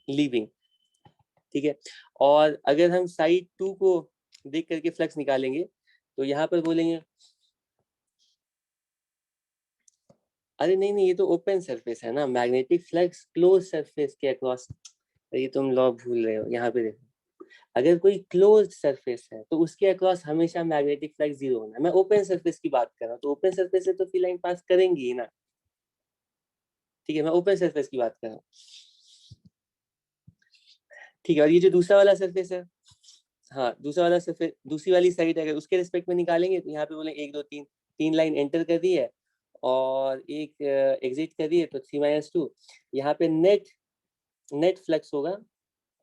लीविंग। ठीक है, और अगर हम साइड टू को देख करके फ्लक्स निकालेंगे तो यहाँ पर बोलेंगे अरे नहीं नहीं, ये तो ओपन सरफेस है ना, मैग्नेटिक फ्लक्स क्लोज सरफेस के अक्रॉस, ये तुम लॉ भूल रहे हो। यहाँ पे देखो, अगर कोई क्लोज सरफेस है तो उसके अक्रॉस हमेशा मैग्नेटिक फ्लक्स जीरो होना है। मैं ओपन सरफेस की बात कर रहा हूँ, तो ओपन सरफेस से तो फील्ड लाइन पास करेंगी ही ना। ठीक है, मैं ओपन सरफेस की बात कर रहा हूँ। ठीक है, और ये जो दूसरा वाला सरफेस है, हाँ दूसरा वाला सरफेस, दूसरी वाली साइड अगर उसके रिस्पेक्ट में निकालेंगे तो यहाँ पे बोले एक दो तीन, तीन लाइन एंटर कर दी है और एक एग्जिट कर दी है तो 3 - 2। यहाँ पे नेट नेट फ्लक्स होगा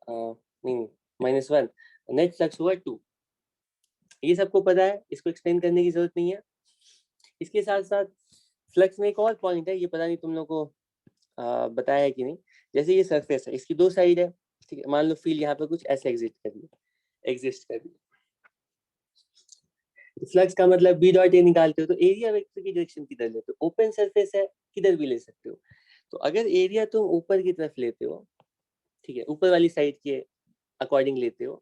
नहीं, -1, नेट फ्लक्स होगा 2। ये सबको पता है, इसको एक्सप्लेन करने की जरूरत नहीं है। इसके साथ साथ फ्लक्स में एक और पॉइंट है, ये पता नहीं तुम लोग को बताया है कि नहीं। जैसे ये सरफेस है, इसकी दो साइड है, ठीक है, मान लो फील्ड यहाँ पे कुछ ऐसे एग्जिस्ट कर रही है, फ्लक्स का मतलब बी डॉट ए निकालते हो तो एरिया वेक्टर की डायरेक्शन किधर लेते हो, ओपन सरफेस है किधर भी ले सकते हो। तो अगर एरिया तुम ऊपर की तरफ लेते हो, ठीक है, ऊपर वाली साइड के अकॉर्डिंग लेते हो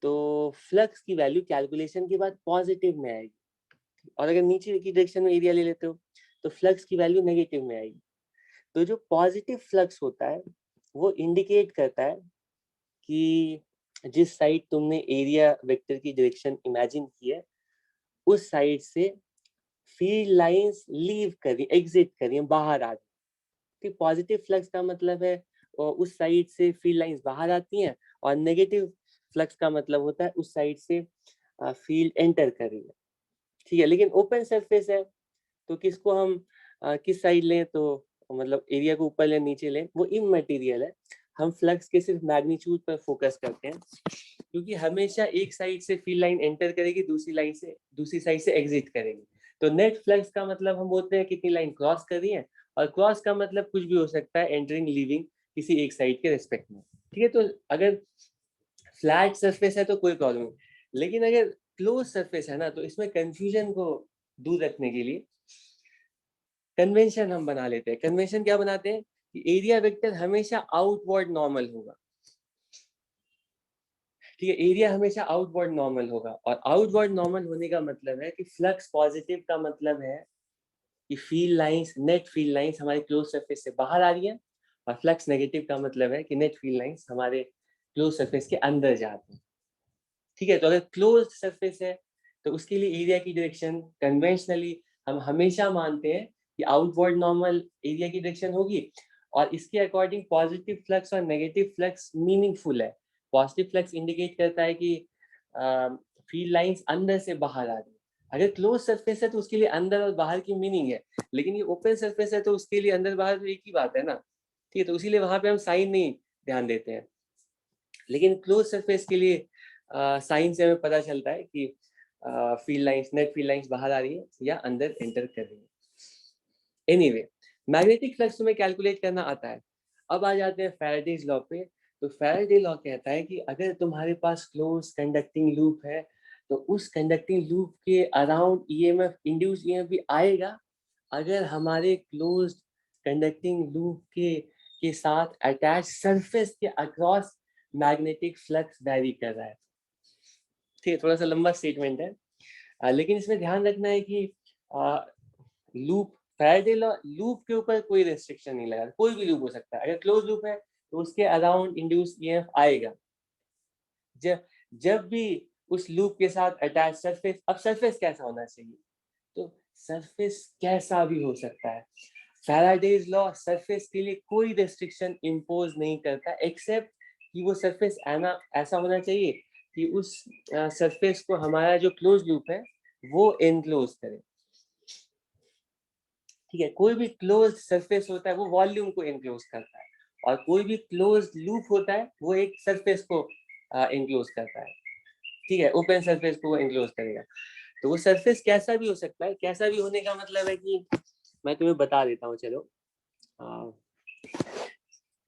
तो फ्लक्स की वैल्यू कैलकुलेशन के बाद पॉजिटिव में आएगी, और अगर नीचे की डायरेक्शन में एरिया ले लेते हो तो फ्लक्स की वैल्यू नेगेटिव में आएगी। तो जो पॉजिटिव फ्लक्स होता है वो इंडिकेट करता है कि जिस साइड तुमने एरिया वेक्टर की डायरेक्शन इमेजिन की है उस साइड से फील्ड लाइंस लीव कर रही, एग्जिट कर रही है, बाहर आ रही। पॉजिटिव फ्लक्स का मतलब है उस साइड से फील्ड लाइंस बाहर आती हैं, और नेगेटिव फ्लक्स का मतलब होता है उस साइड से फील्ड एंटर कर रही है। ठीक है, लेकिन ओपन सरफेस है तो किसको हम किस साइड लें, तो मतलब एरिया को ऊपर लें नीचे लें वो इममटेरियल है। हम फ्लक्स के सिर्फ मैग्नीट्यूड पर फोकस करते हैं, क्योंकि हमेशा एक साइड से फील्ड लाइन एंटर करेगी, दूसरी साइड से एग्जिट करेगी। तो नेट फ्लक्स का मतलब हम बोलते हैं कितनी लाइन क्रॉस कर रही है, और क्रॉस का मतलब कुछ भी हो सकता है, एंटरिंग लीविंग किसी एक साइड के रिस्पेक्ट में। ठीक है, तो अगर फ्लैट सरफेस है तो कोई प्रॉब्लम नहीं, लेकिन अगर क्लोज सरफेस है ना तो इसमें कंफ्यूजन को दूर रखने के लिए कन्वेंशन हम बना लेते हैं। कन्वेंशन क्या बनाते हैं कि एरिया वेक्टर हमेशा आउटवर्ड नॉर्मल होगा। ठीक है, एरिया हमेशा आउटवर्ड नॉर्मल होगा, और आउटवर्ड नॉर्मल होने का मतलब है कि फ्लक्स पॉजिटिव का मतलब है कि field lines, net field lines हमारे क्लोज सरफेस से बाहर आ रही है, और फ्लक्स नेगेटिव का मतलब है कि नेट फील्ड लाइंस हमारे क्लोज सरफेस के अंदर जाते हैं। ठीक है, तो अगर क्लोज्ड सरफेस है तो उसके लिए एरिया की डायरेक्शन कन्वेंशनली हम हमेशा मानते हैं कि आउटवर्ड नॉर्मल एरिया की डायरेक्शन होगी, और इसके अकॉर्डिंग पॉजिटिव फ्लक्स और नेगेटिव फ्लक्स मीनिंगफुल है। पॉजिटिव फ्लक्स इंडिकेट करता है कि फील्ड लाइंस अंदर से बाहर आ रही है। अगर क्लोज सरफेस है तो उसके लिए अंदर और बाहर की मीनिंग है, लेकिन ये ओपन सरफेस है तो उसके लिए अंदर बाहर तो एक ही बात है ना। ठीक है, तो इसीलिए वहां पे हम साइन नहीं ध्यान देते हैं, लेकिन क्लोज सरफेस के लिए साइन से हमें पता चलता है कि field lines, net field lines बाहर आ रही है या अंदर एंटर कर रही है। एनीवे, मैग्नेटिक फ्लक्स में कैलकुलेट करना आता है। अब आ जाते हैं फैराडेज लॉ पे। तो फैराडे लॉ कहता है कि अगर तुम्हारे पास क्लोज कंडक्टिंग लूप है तो उस कंडक्टिंग लूप के अराउंड ईएमएफ, इंड्यूस ईएमएफ भी आएगा अगर हमारे क्लोज कंडक्टिंग लूप के साथ अटैच सरफेस के अक्रॉस मैग्नेटिक फ्लक्स वैरी कर रहा है। ठीक है, थोड़ा सा लंबा स्टेटमेंट है, लेकिन इसमें ध्यान रखना है कि लूप, फैराडे लॉ लूप के ऊपर कोई रेस्ट्रिक्शन नहीं लगा, कोई भी लूप हो सकता है। अगर क्लोज लूप है तो उसके अराउंड इंड्यूस ईएमएफ आएगा जब जब भी उस लूप के साथ अटैच सरफेस। अब सरफेस कैसा होना चाहिए? तो सरफेस कैसा भी हो सकता है। फैराडेज लॉ सरफेस के लिए कोई रेस्ट्रिक्शन इम्पोज नहीं करता, एक्सेप्ट कि वो सरफेस ऐसा होना चाहिए कि उस सरफेस को हमारा जो क्लोज लूप है वो एनक्लोज करे। ठीक है, कोई भी क्लोज सरफेस होता है वो वॉल्यूम को एनक्लोज करता है, और कोई भी क्लोज लूप होता है वो एक सरफेस को एनक्लोज करता है। ठीक है, ओपन सरफेस को वो एनक्लोज करेगा। तो वो सरफेस कैसा भी हो सकता है। कैसा भी होने का मतलब है कि मैं तुम्हें बता देता हूँ, चलो।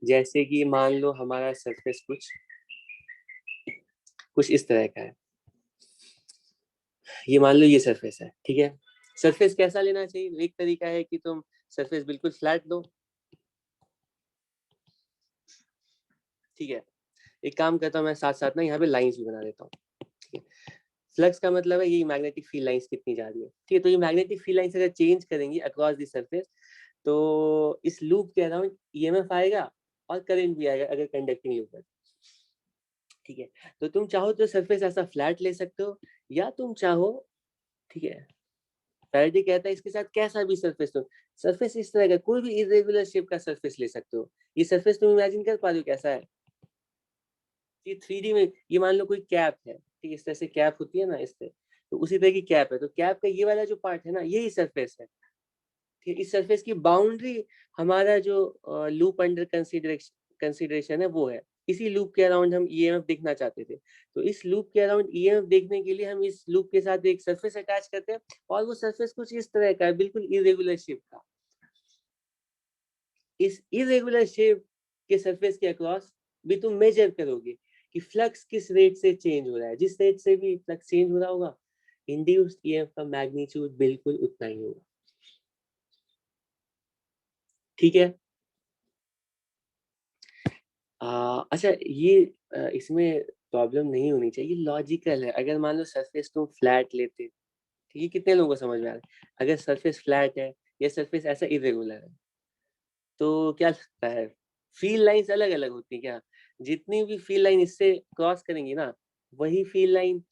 जैसे कि मान लो हमारा सरफेस कुछ कुछ इस तरह का है। ये मान लो ये सरफेस है, ठीक है। सरफेस कैसा लेना चाहिए? एक तरीका है कि तुम सरफेस बिल्कुल फ्लैट लो। ठीक है, एक काम करता हूँ मैं, साथ साथ ना यहाँ पे लाइंस भी बना देता हूँ। ठीक है, फ्लक्स का मतलब है ये मैग्नेटिक फील्ड लाइंस कितनी जा रही है। ठीक है, तो ये मैग्नेटिक फील्ड लाइंस अगर चेंज करेंगी अक्रॉस द सरफेस तो इस लूप के अराउंड ईएमएफ आएगा और करंट भी आएगा अगर कंडक्टिंग लूप है। ठीक है, तो तुम चाहो तो सरफेस ऐसा फ्लैट ले सकते हो, या तुम चाहो, ठीक है, फैराडे कहता है इसके साथ कैसा भी सरफेस हो। सरफेस इस तरह का कोई भी इरेगुलर शेप का सरफेस ले सकते हो। ये सरफेस तुम इमेजिन कर पा रहे हो कैसा है? ये 3D में, ये मान लो कोई कैप है, ठीक है, इस तरह से कैप होती है ना, इस तरह, तो उसी तरह की कैप है। तो कैप का ये वाला जो पार्ट है ना, यही सरफेस है। ठीक है, इस सरफेस की बाउंड्री हमारा जो लूप अंडर कंसीडरेशन है वो है। इसी लूप के अराउंड हम ईएमएफ देखना चाहते थे, तो इस लूप के अराउंड ईएमएफ देखने के लिए हम इस लूप के साथ एक सरफेस अटैच करते हैं, और वो सरफेस कुछ इस तरह का है, बिल्कुल इरेगुलर शेप का। इस इरेगुलर शेप के सरफेस के अक्रॉस भी तुम मेजर करोगे कि फ्लक्स किस रेट से चेंज हो रहा है। जिस रेट से भी फ्लक्स चेंज हो रहा होगा, इंड्यूस्ड ईएमएफ का मैग्नीट्यूड बिल्कुल उतना ही होगा। ठीक है, अच्छा, ये इसमें प्रॉब्लम नहीं होनी चाहिए, लॉजिकल है। अगर मान लो सरफेस तुम फ्लैट लेते, ठीक है, कितने लोगों को समझ में आ रहा है? अगर सरफेस फ्लैट है या सरफेस ऐसा इरेगुलर है, तो क्या लगता है फील्ड लाइंस अलग अलग होती है क्या? जितनी भी फील्ड लाइन इससे क्रॉस करेंगी ना, वही फील्ड लाइन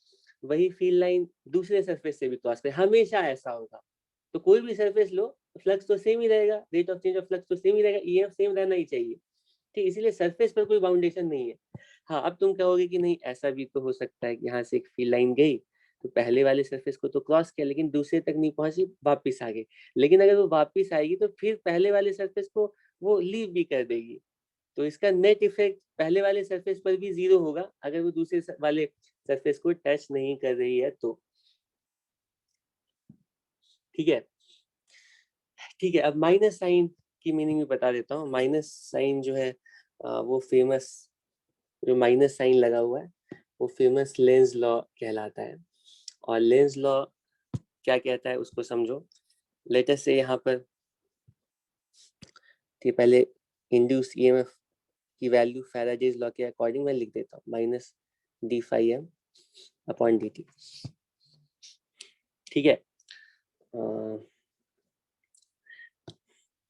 वही फील्ड लाइन दूसरे सरफेस से भी क्रॉस करे, हमेशा ऐसा होगा। तो कोई भी सरफेस लो, फ्लक्स तो सेम ही रहेगा, rate of change of flux तो सेम ही रहेगा, ईएमएफ सेम रहना ही चाहिए। ठीक, इसीलिए सरफेस पर कोई बाउंडेशन नहीं है। हाँ, अब तुम कहोगे कि नहीं, ऐसा भी तो हो सकता है कि यहाँ से एक फील्ड लाइन गई तो पहले वाले सरफेस को तो क्रॉस किया लेकिन दूसरे तक नहीं पहुंची, वापस आ गई। लेकिन अगर वो वापस आएगी तो फिर पहले वाले सरफेस को वो लीव भी कर देगी, तो इसका नेट इफेक्ट पहले वाले सरफेस पर भी जीरो होगा अगर वो दूसरे वाले सरफेस को टच नहीं कर रही है तो। ठीक है, ठीक है, अब माइनस साइन की मीनिंग भी बता देता हूँ। माइनस साइन जो है वो फेमस, जो माइनस साइन लगा हुआ है वो फेमस लेंस लॉ कहलाता है। और लेंस लॉ क्या कहता है उसको समझो। लेटेस्ट से यहाँ पर, ठीक, पहले इंड्यूस ईएमएफ की वैल्यू फैराडेज लॉ के अकॉर्डिंग मैं लिख देता हूँ, minus d phi m upon d t. ठीक है,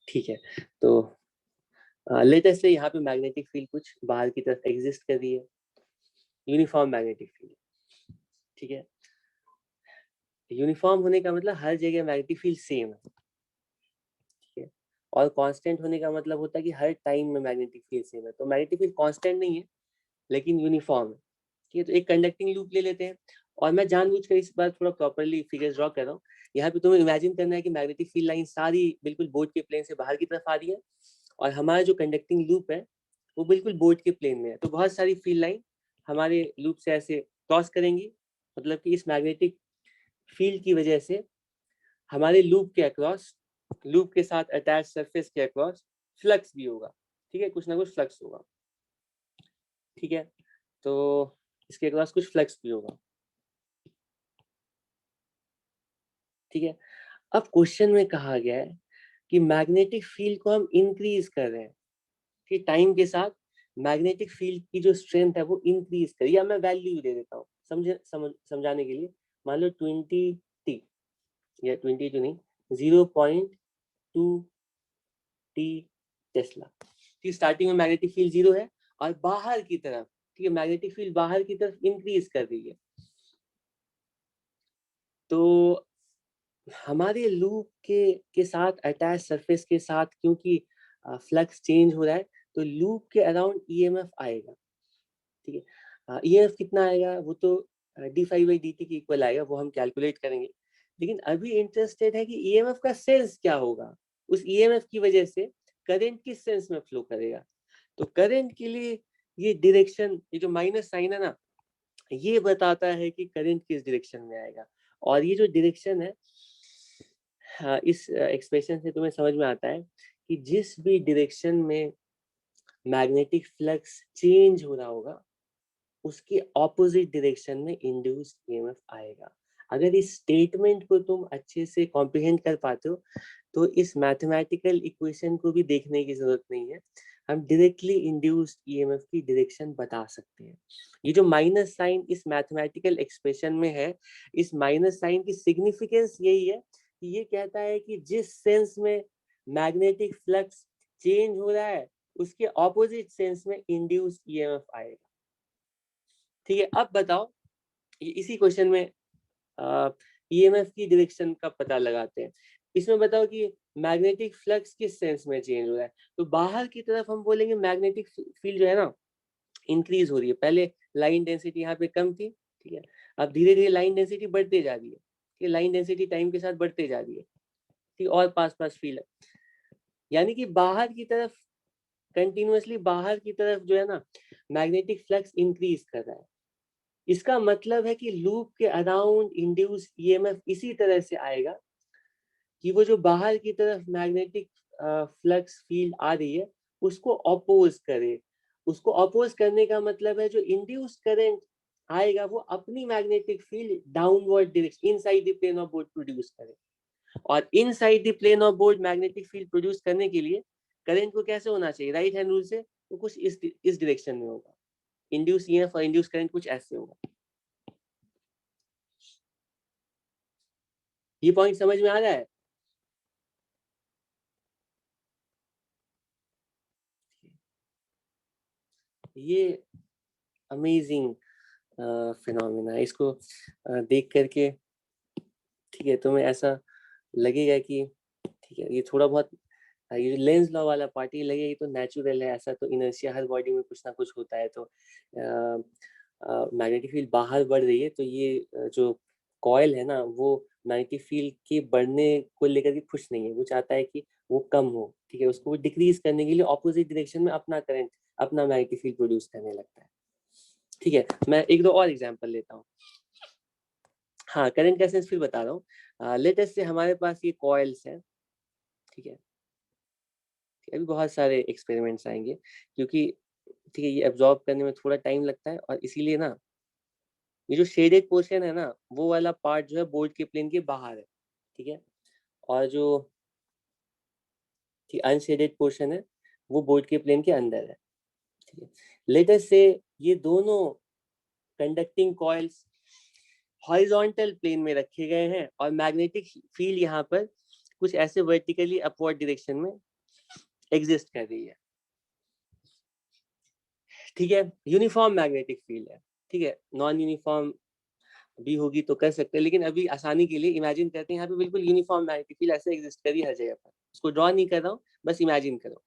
ठीक है, तो लेटेस्ट से यहाँ पे मैग्नेटिक फील्ड कुछ बाहर की तरफ एग्जिस्ट कर रही है, यूनिफॉर्म मैग्नेटिक फील्ड। ठीक है। यूनिफॉर्म होने का मतलब हर जगह मैग्नेटिक फील्ड सेम है, ठीक है। और कांस्टेंट होने का मतलब होता है कि हर टाइम में मैग्नेटिक फील्ड सेम है। तो मैग्नेटिक फील्ड कांस्टेंट नहीं है लेकिन यूनिफॉर्म है, ठीक है। तो एक कंडक्टिंग लूप ले लेते हैं और मैं जानबूझकर इस बार थोड़ा प्रॉपर्ली फिगर ड्रॉ कर रहा हूँ। यहाँ पे तुम्हें इमेजिन करना है कि मैग्नेटिक फील्ड लाइन सारी बिल्कुल बोर्ड के प्लेन से बाहर की तरफ आ रही है और हमारा जो कंडक्टिंग लूप है वो बिल्कुल बोर्ड के प्लेन में है। तो बहुत सारी फील्ड लाइन हमारे लूप से ऐसे क्रॉस करेंगी, मतलब कि इस मैग्नेटिक फील्ड की वजह से हमारे लूप के अक्रॉस, लूप के साथ अटैच सरफेस के अक्रॉस फ्लक्स भी होगा, ठीक है। कुछ ना कुछ फ्लक्स होगा, ठीक है। तो इसके अक्रॉस कुछ फ्लक्स भी होगा, ठीक है। अब क्वेश्चन में कहा गया है कि मैग्नेटिक फील्ड को हम इंक्रीज कर रहे हैं, कि टाइम के साथ मैग्नेटिक फील्ड की जो स्ट्रेंथ है वो इंक्रीज कर, या मैं वैल्यू दे देता हूँ समझाने के लिए। मान लो 20t या 20 तो नहीं, 0.2t टेस्ला। ठीक, स्टार्टिंग में मैग्नेटिक फील्ड 0 है और बाहर की तरफ, ठीक है, मैग्नेटिक फील्ड बाहर की तरफ इंक्रीज कर रही है। तो हमारे लूप के साथ अटैच सरफेस के साथ क्योंकि फ्लक्स चेंज हो रहा है तो लूप के अराउंड ईएमएफ आएगा, ठीक है। ईएमएफ कितना आएगा वो तो d phi by d t के इक्वल आएगा, वो हम कैलकुलेट करेंगे। लेकिन अभी इंटरेस्टेड है कि ईएमएफ का सेंस क्या होगा, उस ईएमएफ की वजह से करंट किस सेंस में फ्लो करेगा। तो करंट के लिए ये डायरेक्शन, ये जो माइनस साइन है ना, ये बताता है कि करंट किस डायरेक्शन में आएगा। और ये जो डायरेक्शन है, हाँ, इस एक्सप्रेशन से तुम्हें समझ में आता है कि जिस भी डायरेक्शन में मैग्नेटिक फ्लक्स चेंज हो रहा होगा उसके ऑपोजिट डायरेक्शन में इंड्यूस्ड ईएमएफ आएगा। अगर इस स्टेटमेंट को तुम अच्छे से कॉम्प्रिहेंड कर पाते हो तो इस मैथमेटिकल इक्वेशन को भी देखने की जरूरत नहीं है, हम डायरेक्टली इंड्यूस्ड ईएमएफ की डायरेक्शन बता सकते हैं। ये जो माइनस साइन इस मैथमेटिकल एक्सप्रेशन में है, इस माइनस साइन की सिग्निफिकेंस यही है कि ये कहता है कि जिस सेंस में मैग्नेटिक फ्लक्स चेंज हो रहा है उसके ऑपोजिट सेंस में इंड्यूस्ड ईएमएफ आएगा, ठीक है। अब बताओ, इसी क्वेश्चन में ईएमएफ की डायरेक्शन का पता लगाते हैं। इसमें बताओ कि मैग्नेटिक फ्लक्स किस सेंस में चेंज हो रहा है। तो बाहर की तरफ हम बोलेंगे मैग्नेटिक फील्ड जो है ना इंक्रीज हो रही है। पहले लाइन डेंसिटी यहाँ पे कम थी, ठीक है, अब धीरे धीरे लाइन डेंसिटी बढ़ते जा रही है, कि लाइन डेंसिटी टाइम के साथ बढ़ते जा रही है, ठीक, और पास पास फील्ड है। यानी कि बाहर की तरफ, कंटिन्यूअसली बाहर की तरफ जो है ना मैग्नेटिक फ्लक्स इंक्रीज कर रहा है। इसका मतलब है कि लूप के अराउंड इंड्यूस ईएमएफ इसी तरह से आएगा कि वो जो बाहर की तरफ मैग्नेटिक फ्लक्स फील्ड आ रही है उसको अपोज करे। उसको अपोज करने का मतलब है जो इंड्यूस करंट आएगा वो अपनी magnetic field downward direction inside the plane of board produce करे। और inside the plane of board magnetic field produce करने के लिए करंट को कैसे होना चाहिए, राइट हैंड रूल से, वो कुछ इस डायरेक्शन में होगा। इंड्यूस ईएमएफ और इंड्यूस करंट कुछ ऐसे होगा। ये पॉइंट समझ में आ रहा है? ये अमेजिंग फिनोमिना है। इसको देख करके, ठीक है, तुम्हें ऐसा लगेगा कि ठीक है ये थोड़ा बहुत ये लेंस लॉ वाला पार्ट ही लगेगा, ये तो नेचुरल है, ऐसा तो इनर्शिया हर बॉडी में कुछ ना कुछ होता है। तो मैग्नेटिक फील्ड बाहर बढ़ रही है तो ये जो कॉइल है ना वो मैग्नेटिक फील्ड के बढ़ने को लेकर के खुश नहीं है, वो चाहता है कि वो कम हो, ठीक है। उसको वो डिक्रीज करने के लिए ऑपोजिट डायरेक्शन में अपना करंट, अपना मैग्नेटिक फील्ड प्रोड्यूस करने लगता है, ठीक है। मैं एक दो और एग्जांपल लेता हूँ। हाँ, करंट का सेंस फिर बता रहा हूँ। लेटेस्ट से हमारे पास ये कॉइल्स हैं, ठीक है। अभी बहुत सारे एक्सपेरिमेंट्स आएंगे क्योंकि ठीक है ये एब्जॉर्ब करने में थोड़ा टाइम लगता है और इसीलिए ना ये जो शेडेड पोर्शन है ना वो वाला पार्ट जो है बोर्ड के प्लेन के बाहर है, ठीक है। और जो अनशेडेड पोर्शन है वो बोर्ड के प्लेन के अंदर है, ठीक है। लेटेस्ट से ये दोनों कंडक्टिंग कॉइल्स हॉरिजॉन्टल प्लेन में रखे गए हैं और मैग्नेटिक फील्ड यहाँ पर कुछ ऐसे वर्टिकली अपवर्ड डायरेक्शन में एग्जिस्ट कर रही है, ठीक है। यूनिफॉर्म मैग्नेटिक फील्ड है, ठीक है। नॉन यूनिफॉर्म भी होगी तो कर सकते हैं, लेकिन अभी आसानी के लिए इमेजिन करते हैं यहाँ पे बिल्कुल यूनिफॉर्म मैग्नेटिक फील्ड ऐसे एग्जिस्ट करी हर जगह पर। उसको ड्रॉ नहीं कर रहा हूँ, बस इमेजिन करो।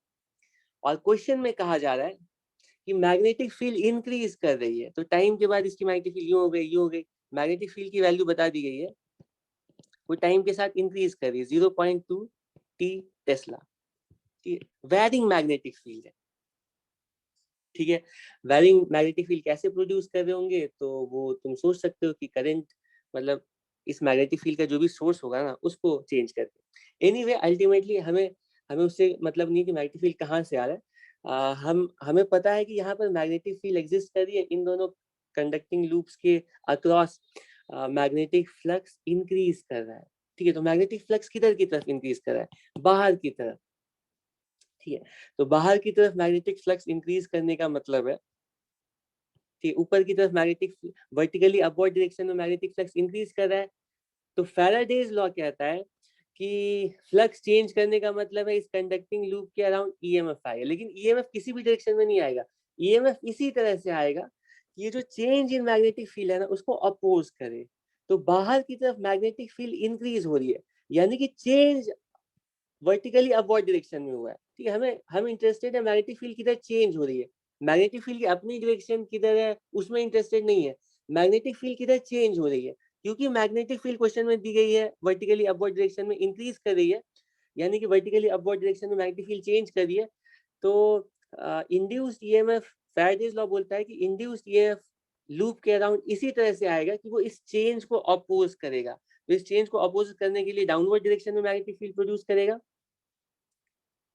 और क्वेश्चन में कहा जा रहा है कि मैग्नेटिक फील्ड इंक्रीज कर रही है, तो टाइम के बाद इसकी मैग्नेटिक फील्ड यूं हो गई, यूं हो गई। मैग्नेटिक फील्ड की वैल्यू बता दी गई है, वो टाइम के साथ इंक्रीज कर रही है 0.2 T Tesla. Varying magnetic field है, ठीक है। वैरिंग मैग्नेटिक फील्ड कैसे प्रोड्यूस कर रहे होंगे, तो वो तुम सोच सकते हो कि करंट, मतलब इस मैग्नेटिक फील्ड का जो भी सोर्स होगा ना, उसको चेंज करके। एनीवे अल्टीमेटली हमें हमें उससे मतलब नहीं कि मैग्नेटिक फील्ड कहाँ से आ रहा है। हमें पता है कि यहाँ पर मैग्नेटिक फील्ड एग्जिस्ट कर रही है, इन दोनों कंडक्टिंग लूप्स के अक्रॉस मैग्नेटिक फ्लक्स इंक्रीज कर रहा है, ठीक है। तो मैग्नेटिक फ्लक्स किधर की तरफ इंक्रीज कर रहा है, बाहर की तरफ, ठीक है। तो बाहर की तरफ मैग्नेटिक फ्लक्स इंक्रीज करने का मतलब है, ठीक, ऊपर की तरफ मैग्नेटिक वर्टिकली अपवर्ड डायरेक्शन में मैग्नेटिक फ्लक्स इंक्रीज कर रहा है। तो फैराडेज लॉ कहता है कि फ्लक्स चेंज करने का मतलब है इस कंडक्टिंग लूप के अराउंड ईएमएफ आएगा, लेकिन ईएमएफ किसी भी डायरेक्शन में नहीं आएगा। ईएमएफ इसी तरह से आएगा कि ये जो चेंज इन मैग्नेटिक फील्ड है ना, उसको अपोज करे। तो बाहर की तरफ मैग्नेटिक फील्ड इंक्रीज हो रही है, यानी कि चेंज वर्टिकली अपवर्ड डायरेक्शन में हुआ है, ठीक है। हम इंटरेस्टेड है मैग्नेटिक फील्ड किधर चेंज हो रही है, मैग्नेटिक फील्ड की अपनी डायरेक्शन किधर है उसमें इंटरेस्टेड नहीं है, मैग्नेटिक फील्ड किधर चेंज हो रही है। क्योंकि मैग्नेटिक फील्ड क्वेश्चन में दी गई है वर्टिकली अपवर्ड डायरेक्शन में इंक्रीज कर रही है, यानी कि वर्टिकली अपवर्ड डायरेक्शन में मैग्नेटिक फील्ड चेंज कर रही है। तो इंड्यूस्ड ईएमएफ, फैराडेज लॉ बोलता है कि इंड्यूस्ड ईएमएफ लूप के अराउंड इसी तरह से आएगा कि वो इस चेंज को अपोज करेगा। तो इस चेंज को अपोज करने के लिए डाउनवर्ड डायरेक्शन में मैग्नेटिक फील्ड प्रोड्यूस करेगा,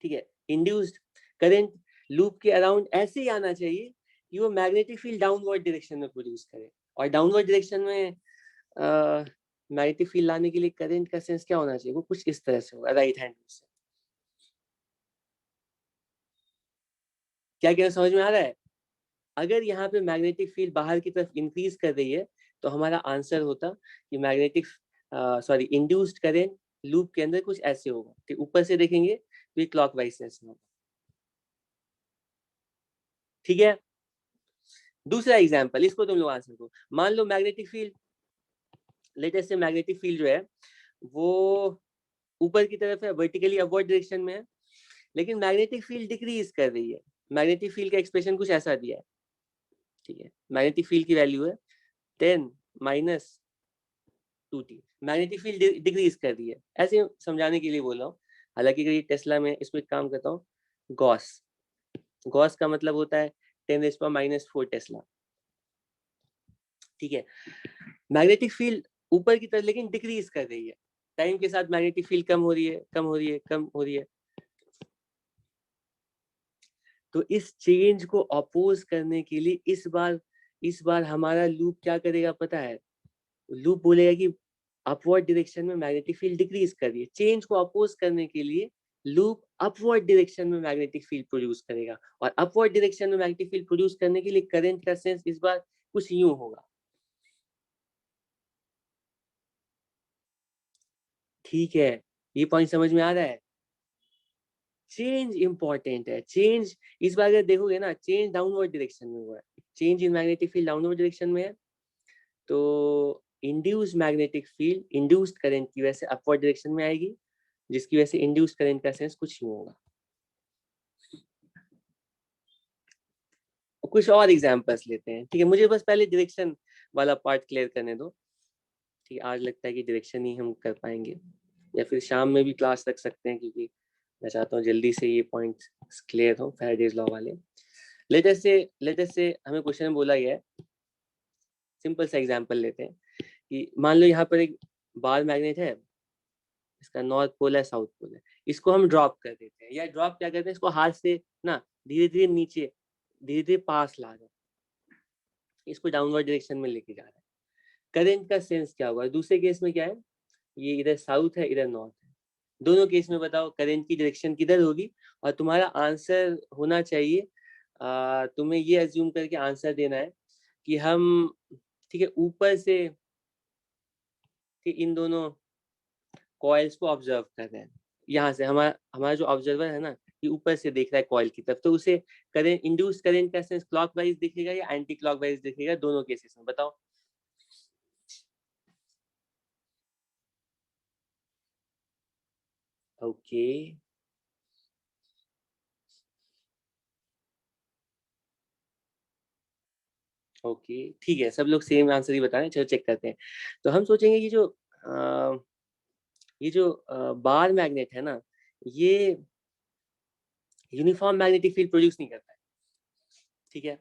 ठीक है। इंड्यूस्ड करंट लूप के अराउंड ऐसे ही आना चाहिए कि वो मैग्नेटिक फील्ड डाउनवर्ड डायरेक्शन में प्रोड्यूस करे। और डाउनवर्ड डायरेक्शन में मैग्नेटिक फील्ड लाने के लिए करंट का सेंस क्या होना चाहिए, वो कुछ इस तरह से होगा, राइट हैंड से। क्या क्या समझ में आ रहा है? अगर यहाँ पे मैग्नेटिक फील्ड बाहर की तरफ इंक्रीज कर रही है, तो हमारा आंसर होता कि magnetic sorry induced current loop के अंदर कुछ ऐसे होगा, ठीक। ऊपर से देखेंगे तो ये क्लॉकवाइज सेंस में होगा, ठीक है। दूसरा एग्जांपल, इसको तुम लोग आंसर दो। मान लो मैग्नेटिक फील्ड, लेटेस्ट से मैग्नेटिक फील्ड जो है वो ऊपर की तरफ है, वर्टिकली अपवर्ड डायरेक्शन में है, लेकिन मैग्नेटिक फील्ड डिक्रीज कर रही है। मैग्नेटिक फील्ड का एक्सप्रेशन कुछ ऐसा दिया है, ठीक है। मैग्नेटिक फील्ड की वैल्यू है 10 minus 2t। Magnetic field decrease कर रही है, ऐसे समझाने के लिए बोल रहा हूँ। हालांकि अगर ये टेस्ला में इसको एक काम करता हूँ, गॉस, गॉस का मतलब होता है 10⁻⁻4 टेस्ला, ठीक है। मैग्नेटिक फील्ड ऊपर की तरफ लेकिन डिक्रीज कर रही है, टाइम के साथ मैग्नेटिक फील्ड कम हो रही है, कम हो रही है, कम हो रही है। तो इस चेंज को अपोज करने के लिए इस बार हमारा लूप क्या करेगा पता है? लूप बोलेगा कि अपवर्ड डायरेक्शन में मैग्नेटिक फील्ड डिक्रीज कर रही है, चेंज को अपोज करने के लिए लूप अपवर्ड डायरेक्शन में मैग्नेटिक फील्ड प्रोड्यूस करेगा। और अपवर्ड डायरेक्शन में मैग्नेटिक फील्ड प्रोड्यूस करने के लिए करंट का सेंस इस बार कुछ यूं होगा, ठीक है। ये पॉइंट समझ में आ रहा है? चेंज इंपॉर्टेंट है, चेंज इस बार अगर देखोगे ना, चेंज डाउनवर्ड डायरेक्शन में हुआ है, change in magnetic field downward direction में है। तो induced magnetic field induced current की वजह से अपवर्ड डायरेक्शन में आएगी, जिसकी वजह से इंड्यूस्ड करंट का सेंस कुछ यूं होगा। कुछ और एग्जांपल्स लेते हैं, ठीक है। मुझे बस पहले डायरेक्शन वाला पार्ट क्लियर करने दो, ठीक है। आज लगता है कि डायरेक्शन ही हम कर पाएंगे, या फिर शाम में भी क्लास रख सकते हैं, क्योंकि मैं चाहता हूँ जल्दी से ये पॉइंट्स क्लियर हो फैराडेज लॉ वाले। लेटेस्ट से हमें क्वेश्चन में बोला गया है, सिंपल सा एग्जांपल लेते हैं कि मान लो यहाँ पर एक बार मैग्नेट है, इसका नॉर्थ पोल है, साउथ पोल है। इसको हम ड्रॉप कर देते हैं, या ड्रॉप क्या करते हैं, इसको हाथ से ना धीरे धीरे नीचे, धीरे धीरे पास ला रहे हैं, इसको डाउनवर्ड डायरेक्शन में लेके जा रहा है। करंट का सेंस क्या होगा? दूसरे केस में क्या है, ये इधर साउथ है, इधर नॉर्थ है। दोनों केस में बताओ करंट की डायरेक्शन किधर होगी, और तुम्हारा आंसर होना चाहिए, तुम्हें ये अज्यूम करके आंसर देना है कि हम, ठीक है, ऊपर से कि इन दोनों कॉइल्स को ऑब्जर्व कर रहे हैं। यहाँ से हमारा हमारा जो ऑब्जर्वर है ना, ये ऊपर से देख रहा है कॉइल की तरफ, तो उसे करंट, इंड्यूस करंट का सेंस क्लॉकवाइज दिखेगा या एंटी क्लॉकवाइज दिखेगा? दोनों केसेस में बताओ। ओके ओके ठीक है, सब लोग सेम आंसर ही बता रहे हैं, चलो चेक करते हैं। तो हम सोचेंगे कि ये जो बार मैग्नेट है ना, ये यूनिफॉर्म मैग्नेटिक फील्ड प्रोड्यूस नहीं करता है, ठीक है।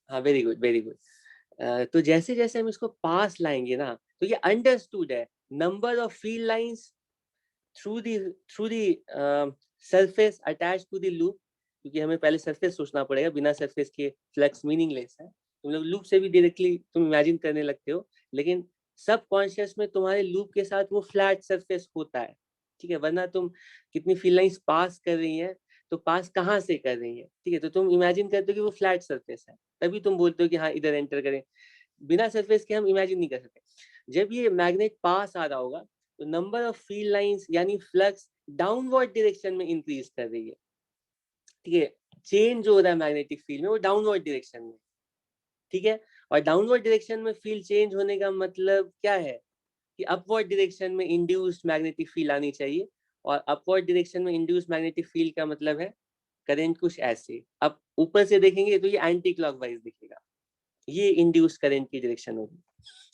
हाँ, वेरी गुड वेरी गुड। तो जैसे जैसे हम इसको पास लाएंगे ना, तो ये अंडरस्टूड है, number of field lines through the through the surface attach to the loop, क्योंकि हमें पहले सरफेस सोचना पड़ेगा, बिना सरफेस के फ्लक्स मीनिंगलेस है। तुम लोग लूप से भी डायरेक्टली तुम इमेजिन करने लगते हो, लेकिन सब कॉन्शियस में तुम्हारे लूप के साथ वो फ्लैट सरफेस होता है, ठीक है। वरना तुम कितनी फील्ड लाइंस पास कर रही हैं, तो पास कहाँ से कर रही है, ठीक है। तो तुम इमेजिन करते हो कि वो फ्लैट सरफेस है, तभी तुम बोलते हो कि हाँ इधर एंटर करें। बिना सरफेस के हम इमेजिन नहीं कर सकते। जब ये मैग्नेट पास आ रहा होगा, तो नंबर ऑफ फील्ड लाइंस यानी फ्लक्स डाउनवर्ड डायरेक्शन में इंक्रीज कर रही है, ठीक है। चेंज जो हो रहा है मैग्नेटिक फील्ड में, वो डाउनवर्ड डायरेक्शन में, ठीक है। और डाउनवर्ड डायरेक्शन में फील्ड चेंज होने का मतलब क्या है, कि अपवर्ड डायरेक्शन में इंड्यूस्ड मैग्नेटिक फील्ड आनी चाहिए। और अपवर्ड डायरेक्शन में इंड्यूस्ड मैग्नेटिक फील्ड का मतलब है करंट कुछ ऐसे, अब ऊपर से देखेंगे तो ये एंटी क्लॉकवाइज दिखेगा, ये इंड्यूस करंट की डायरेक्शन होगी।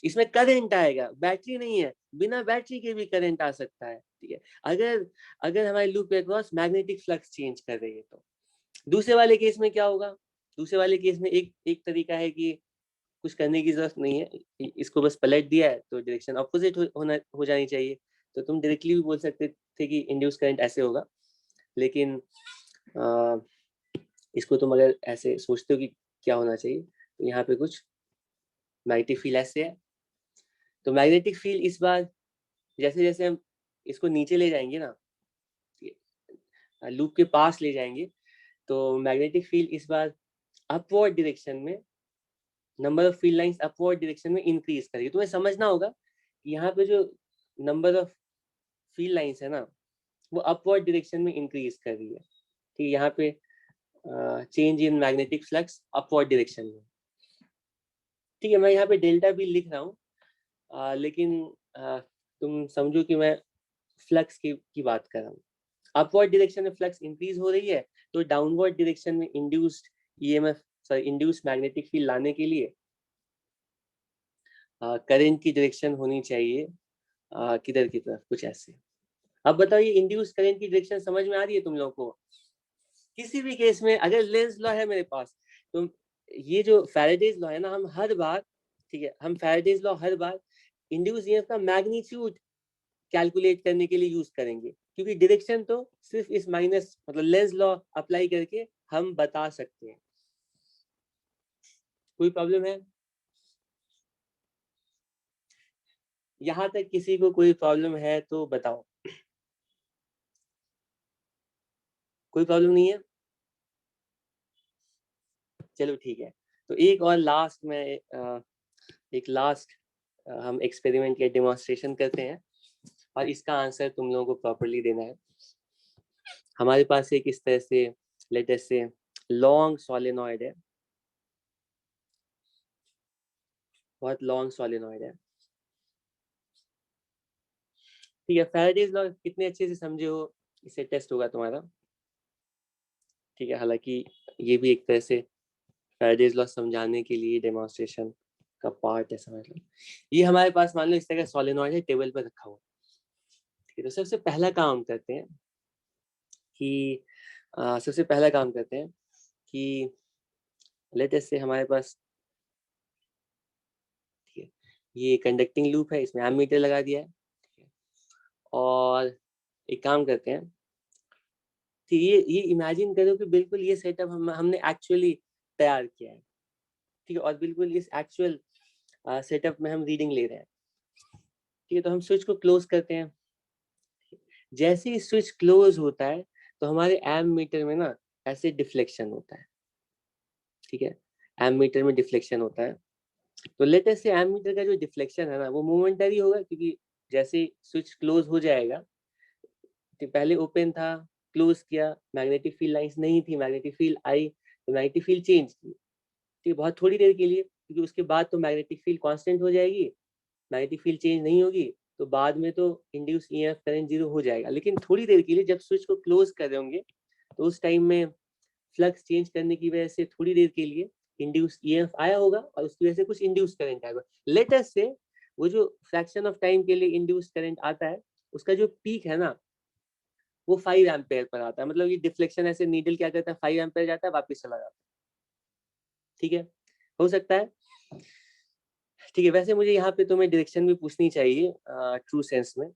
इसमें करंट आएगा, बैटरी नहीं है, बिना बैटरी के भी करंट आ सकता है, ठीक है। अगर अगर हमारे लूप के अक्रॉस मैग्नेटिक फ्लक्स चेंज कर रही है तो। दूसरे वाले केस में क्या होगा, दूसरे वाले केस में एक एक तरीका है कि कुछ करने की जरूरत नहीं है, इसको बस पलट दिया है तो डायरेक्शन अपोजिट होना हो जानी चाहिए। तो तुम डायरेक्टली भी बोल सकते थे कि इंड्यूस करंट ऐसे होगा, लेकिन आ, इसको तुम अगर ऐसे सोचते हो कि क्या होना चाहिए, तो यहाँ पे कुछ मैग्नेटिक फील्ड ऐसे है। तो मैग्नेटिक फील्ड इस बार जैसे जैसे हम इसको नीचे ले जाएंगे ना, लूप के पास ले जाएंगे, तो मैग्नेटिक फील्ड इस बार अपवर्ड डायरेक्शन में, number of field lines upward direction में इंक्रीज करेगी। तुम्हें समझना होगा कि यहाँ पे जो नंबर ऑफ फील्ड लाइंस है ना, वो अपवर्ड डायरेक्शन में इंक्रीज कर रही है, ठीक है। यहाँ पे change in magnetic flux upward direction में, ठीक है। मैं यहाँ पे डेल्टा भी लिख रहा हूँ, लेकिन तुम समझो कि मैं फ्लक्स की बात कर रहा हूँ। अपवर्ड डायरेक्शन में फ्लक्स इंक्रीज हो रही है, तो डाउनवर्ड डायरेक्शन में induced EMF, sorry induced magnetic field लाने के लिए करंट की डायरेक्शन होनी चाहिए किधर की तरफ, कुछ ऐसे। अब बताओ ये इंड्यूस करंट की डायरेक्शन समझ में आ रही है तुम लोगों को। किसी भी केस में अगर लेंस लॉ है मेरे पास, तो ये जो फैराडेज लॉ है ना, हम हर बार, ठीक है, हम फैराडेज लॉ हर बार इंड्यूस ईएमएफ का मैग्नीट्यूड कैलकुलेट करने के लिए यूज करेंगे, क्योंकि डायरेक्शन तो सिर्फ इस माइनस मतलब लेंस लॉ अप्लाई करके हम बता सकते हैं। कोई प्रॉब्लम है यहाँ तक, किसी को कोई प्रॉब्लम है तो बताओ। कोई प्रॉब्लम नहीं है, चलो ठीक है। तो एक और लास्ट में एक लास्ट हम एक्सपेरिमेंट या डेमोन्स्ट्रेशन करते हैं, और इसका आंसर तुम लोगों को प्रॉपर्ली देना है। हमारे पास एक इस तरह से लेटेस्ट से लॉन्ग सोलेनॉइड है, बहुत लॉन्ग सोलेनॉइड है, ठीक है। फैराडेज लॉ कितने अच्छे से समझे हो, इससे टेस्ट होगा तुम्हारा, ठीक है। हालांकि ये भी एक तरह से फैराडेज लॉ समझाने के लिए डेमोन्स्ट्रेशन का पार्ट है, समझ लो। ये हमारे पास मान लो इस तरह का सोलेनॉइड है, टेबल पर रखा हुआ, ठीक है। तो सबसे पहला काम करते हैं कि सबसे पहला काम करते हैं कि लेटेस्ट से हमारे पास, ठीक है, ये कंडक्टिंग लूप है, इसमें एमीटर लगा दिया है, ठीक है। और एक काम करते हैं कि ये इमेजिन करो कि बिल्कुल ये सेटअप हमने एक्चुअली तैयार किया है, ठीक है। और बिल्कुल इस एक्चुअल सेटअप में हम रीडिंग ले रहे हैं, ठीक है। तो हम स्विच को क्लोज करते हैं। जैसे ही स्विच क्लोज होता है, तो हमारे एम मीटर में ना ऐसे डिफ्लेक्शन होता है, ठीक है। एम मीटर में डिफ्लेक्शन होता है। तो लेटेस्ट से एम मीटर का जो डिफ्लेक्शन है ना, वो मोमेंटरी होगा, क्योंकि जैसे स्विच क्लोज हो जाएगा, तो पहले ओपन था, क्लोज किया, मैग्नेटिक फील्ड लाइंस नहीं थी, मैग्नेटिक फील्ड आई, तो मैग्नेटिक फील्ड चेंज की, ठीक, बहुत थोड़ी देर के लिए, क्योंकि उसके बाद तो मैग्नेटिक फील्ड कांस्टेंट हो जाएगी, मैग्नेटिक फील्ड चेंज नहीं होगी। तो बाद में तो इंड्यूस ईएमएफ करंट 0 हो जाएगा, लेकिन थोड़ी देर के लिए जब स्विच को क्लोज कर रहे होंगे तो उस टाइम में फ्लक्स चेंज करने की वजह से थोड़ी देर के लिए इंड्यूस ईएमएफ आया होगा और उसकी वजह से कुछ इंड्यूस करंट आएगा। लेट अस से वो जो फ्रैक्शन ऑफ टाइम के लिए इंड्यूस करंट आता है उसका जो पीक है ना वो 5 एम्पेयर पर आता है। मतलब ये डिफ्लेक्शन ऐसे नीडल क्या करता है, 5 एम्पेयर जाता है वापस चला जाता है। ठीक है, हो सकता है। ठीक है, वैसे मुझे यहाँ पे तुम्हें डायरेक्शन भी पूछनी चाहिए ट्रू सेंस में।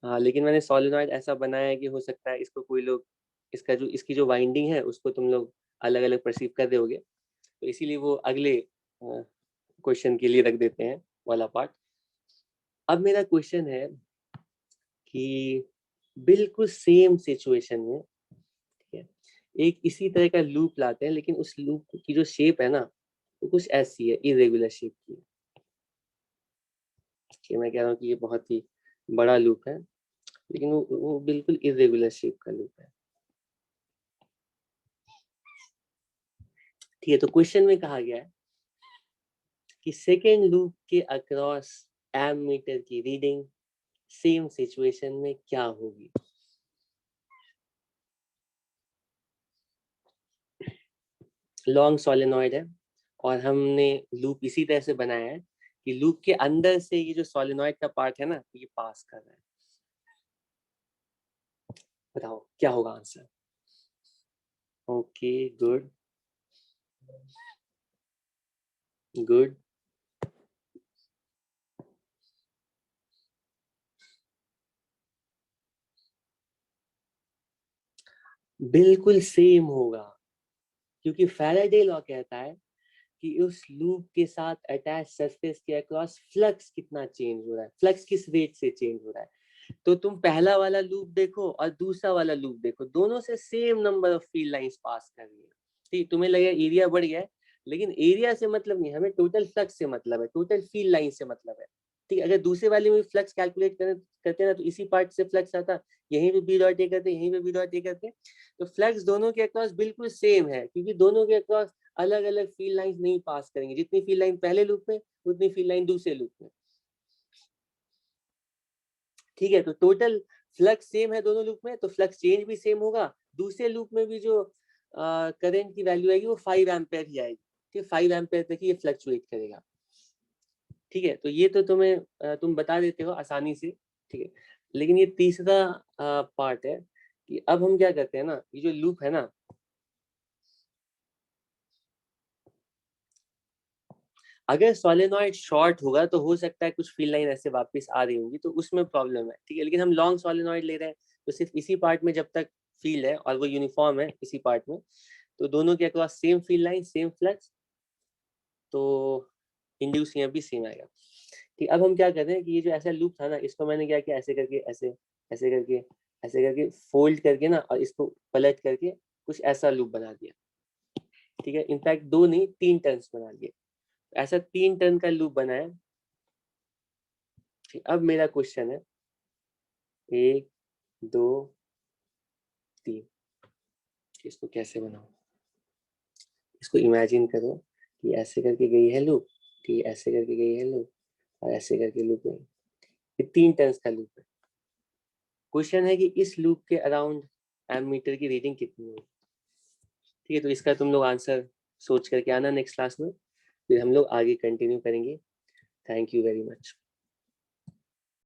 लेकिन मैंने सोलेनॉइड ऐसा बनाया है कि हो सकता है इसको कोई लोग इसकी जो वाइंडिंग है उसको तुम लोग अलग अलग परसीव कर रहे होगे, तो इसीलिए वो अगले क्वेश्चन के लिए रख देते हैं वाला पार्ट। अब मेरा क्वेश्चन है कि बिल्कुल सेम सिचुएशन में, ठीक है, एक इसी तरह का लूप लाते हैं, लेकिन उस लूप की जो शेप है ना वो कुछ ऐसी है, इरेगुलर शेप की। मैं कह रहा हूँ कि ये बहुत ही बड़ा लूप है, लेकिन वो बिल्कुल इरेगुलर शेप का लूप है। ठीक है, तो क्वेश्चन में कहा गया है कि सेकेंड लूप के अक्रॉस एमीटर की रीडिंग सेम सिचुएशन में क्या होगी। लॉन्ग सोलेनॉइड है और हमने लूप इसी तरह से बनाया है कि लूप के अंदर से ये जो सोलेनॉइड का पार्ट है ना ये पास कर रहा है। बताओ क्या होगा आंसर। Okay, good good. बिल्कुल सेम होगा, क्योंकि फैराडे लॉ कहता है कि उस लूप के साथ अटैच सरफेस के अक्रॉस फ्लक्स कितना चेंज हो रहा है, फ्लक्स किस रेट से चेंज हो रहा है। तो तुम पहला वाला लूप देखो और दूसरा वाला लूप देखो, दोनों से same number of field lines pass कर रही है। ठीक, तुम्हें लगेगा एरिया बढ़ गया है, लेकिन एरिया से मतलब नहीं, हमें टोटल फ्लक्स से मतलब है, टोटल फील्ड लाइन से मतलब है। ठीक, अगर दूसरे वाले में फ्लक्स कैलकुलेट करते ना तो इसी पार्ट से फ्लक्स आता, यहीं पे बी डॉट ए करते, यहीं पे बी डॉट ए करते, तो फ्लक्स दोनों के अक्रॉस बिल्कुल सेम है, क्योंकि दोनों के अक्रॉस अलग अलग फील्ड लाइंस नहीं पास करेंगे। जितनी फील्ड लाइन पहले लूप में उतनी फील्ड लाइन दूसरे लूप में। ठीक है, तो टोटल फ्लक्स सेम है दोनों लूप में, तो फ्लक्स चेंज भी सेम होगा। दूसरे लूप में भी जो करंट की वैल्यू आएगी वो 5 एम्पेयर ही आएगी। ठीक है, 5 एम्पेयर तक ही ये फ्लक्चुएट करेगा। ठीक है, तो ये तो तुम बता देते हो आसानी से। ठीक है, लेकिन ये तीसरा पार्ट है कि अब हम क्या करते हैं ना, ये जो लूप है ना, अगर सोलेनॉइड शॉर्ट होगा तो हो सकता है कुछ फील्ड लाइन ऐसे वापस आ रही होंगी, तो उसमें प्रॉब्लम है। ठीक है, लेकिन हम लॉन्ग सोलेनॉइड ले रहे हैं तो सिर्फ इसी पार्ट में जब तक फील्ड है और वो यूनिफॉर्म है इसी पार्ट में, तो दोनों के across same field line same flux, तो इंड्यूस यहाँ भी सेम आएगा। ठीक, अब हम क्या कर रहे हैं कि ये जो ऐसा लूप था ना, इसको मैंने क्या किया, ऐसे करके ऐसे ऐसे करके ऐसे करके फोल्ड करके ना, और इसको पलट करके कुछ ऐसा लूप बना दिया। ठीक है, इनफैक्ट 2 नहीं 3 टर्न्स बना दिए, ऐसा 3 टर्न का लूप बनाया। अब मेरा क्वेश्चन है 1 2 3, इसको कैसे बनाऊं। इसको इमेजिन करो कि ऐसे करके गई है लूप, ठीक है, ऐसे करके गई है लूप और ऐसे करके लूप गई। ये 3 टर्न्स का लूप है। क्वेश्चन है कि इस लूप के अराउंड एमीटर की रीडिंग कितनी होगी। ठीक है, तो इसका तुम लोग आंसर सोच करके आना नेक्स्ट क्लास में, फिर हम लोग आगे कंटिन्यू करेंगे। Thank you very much.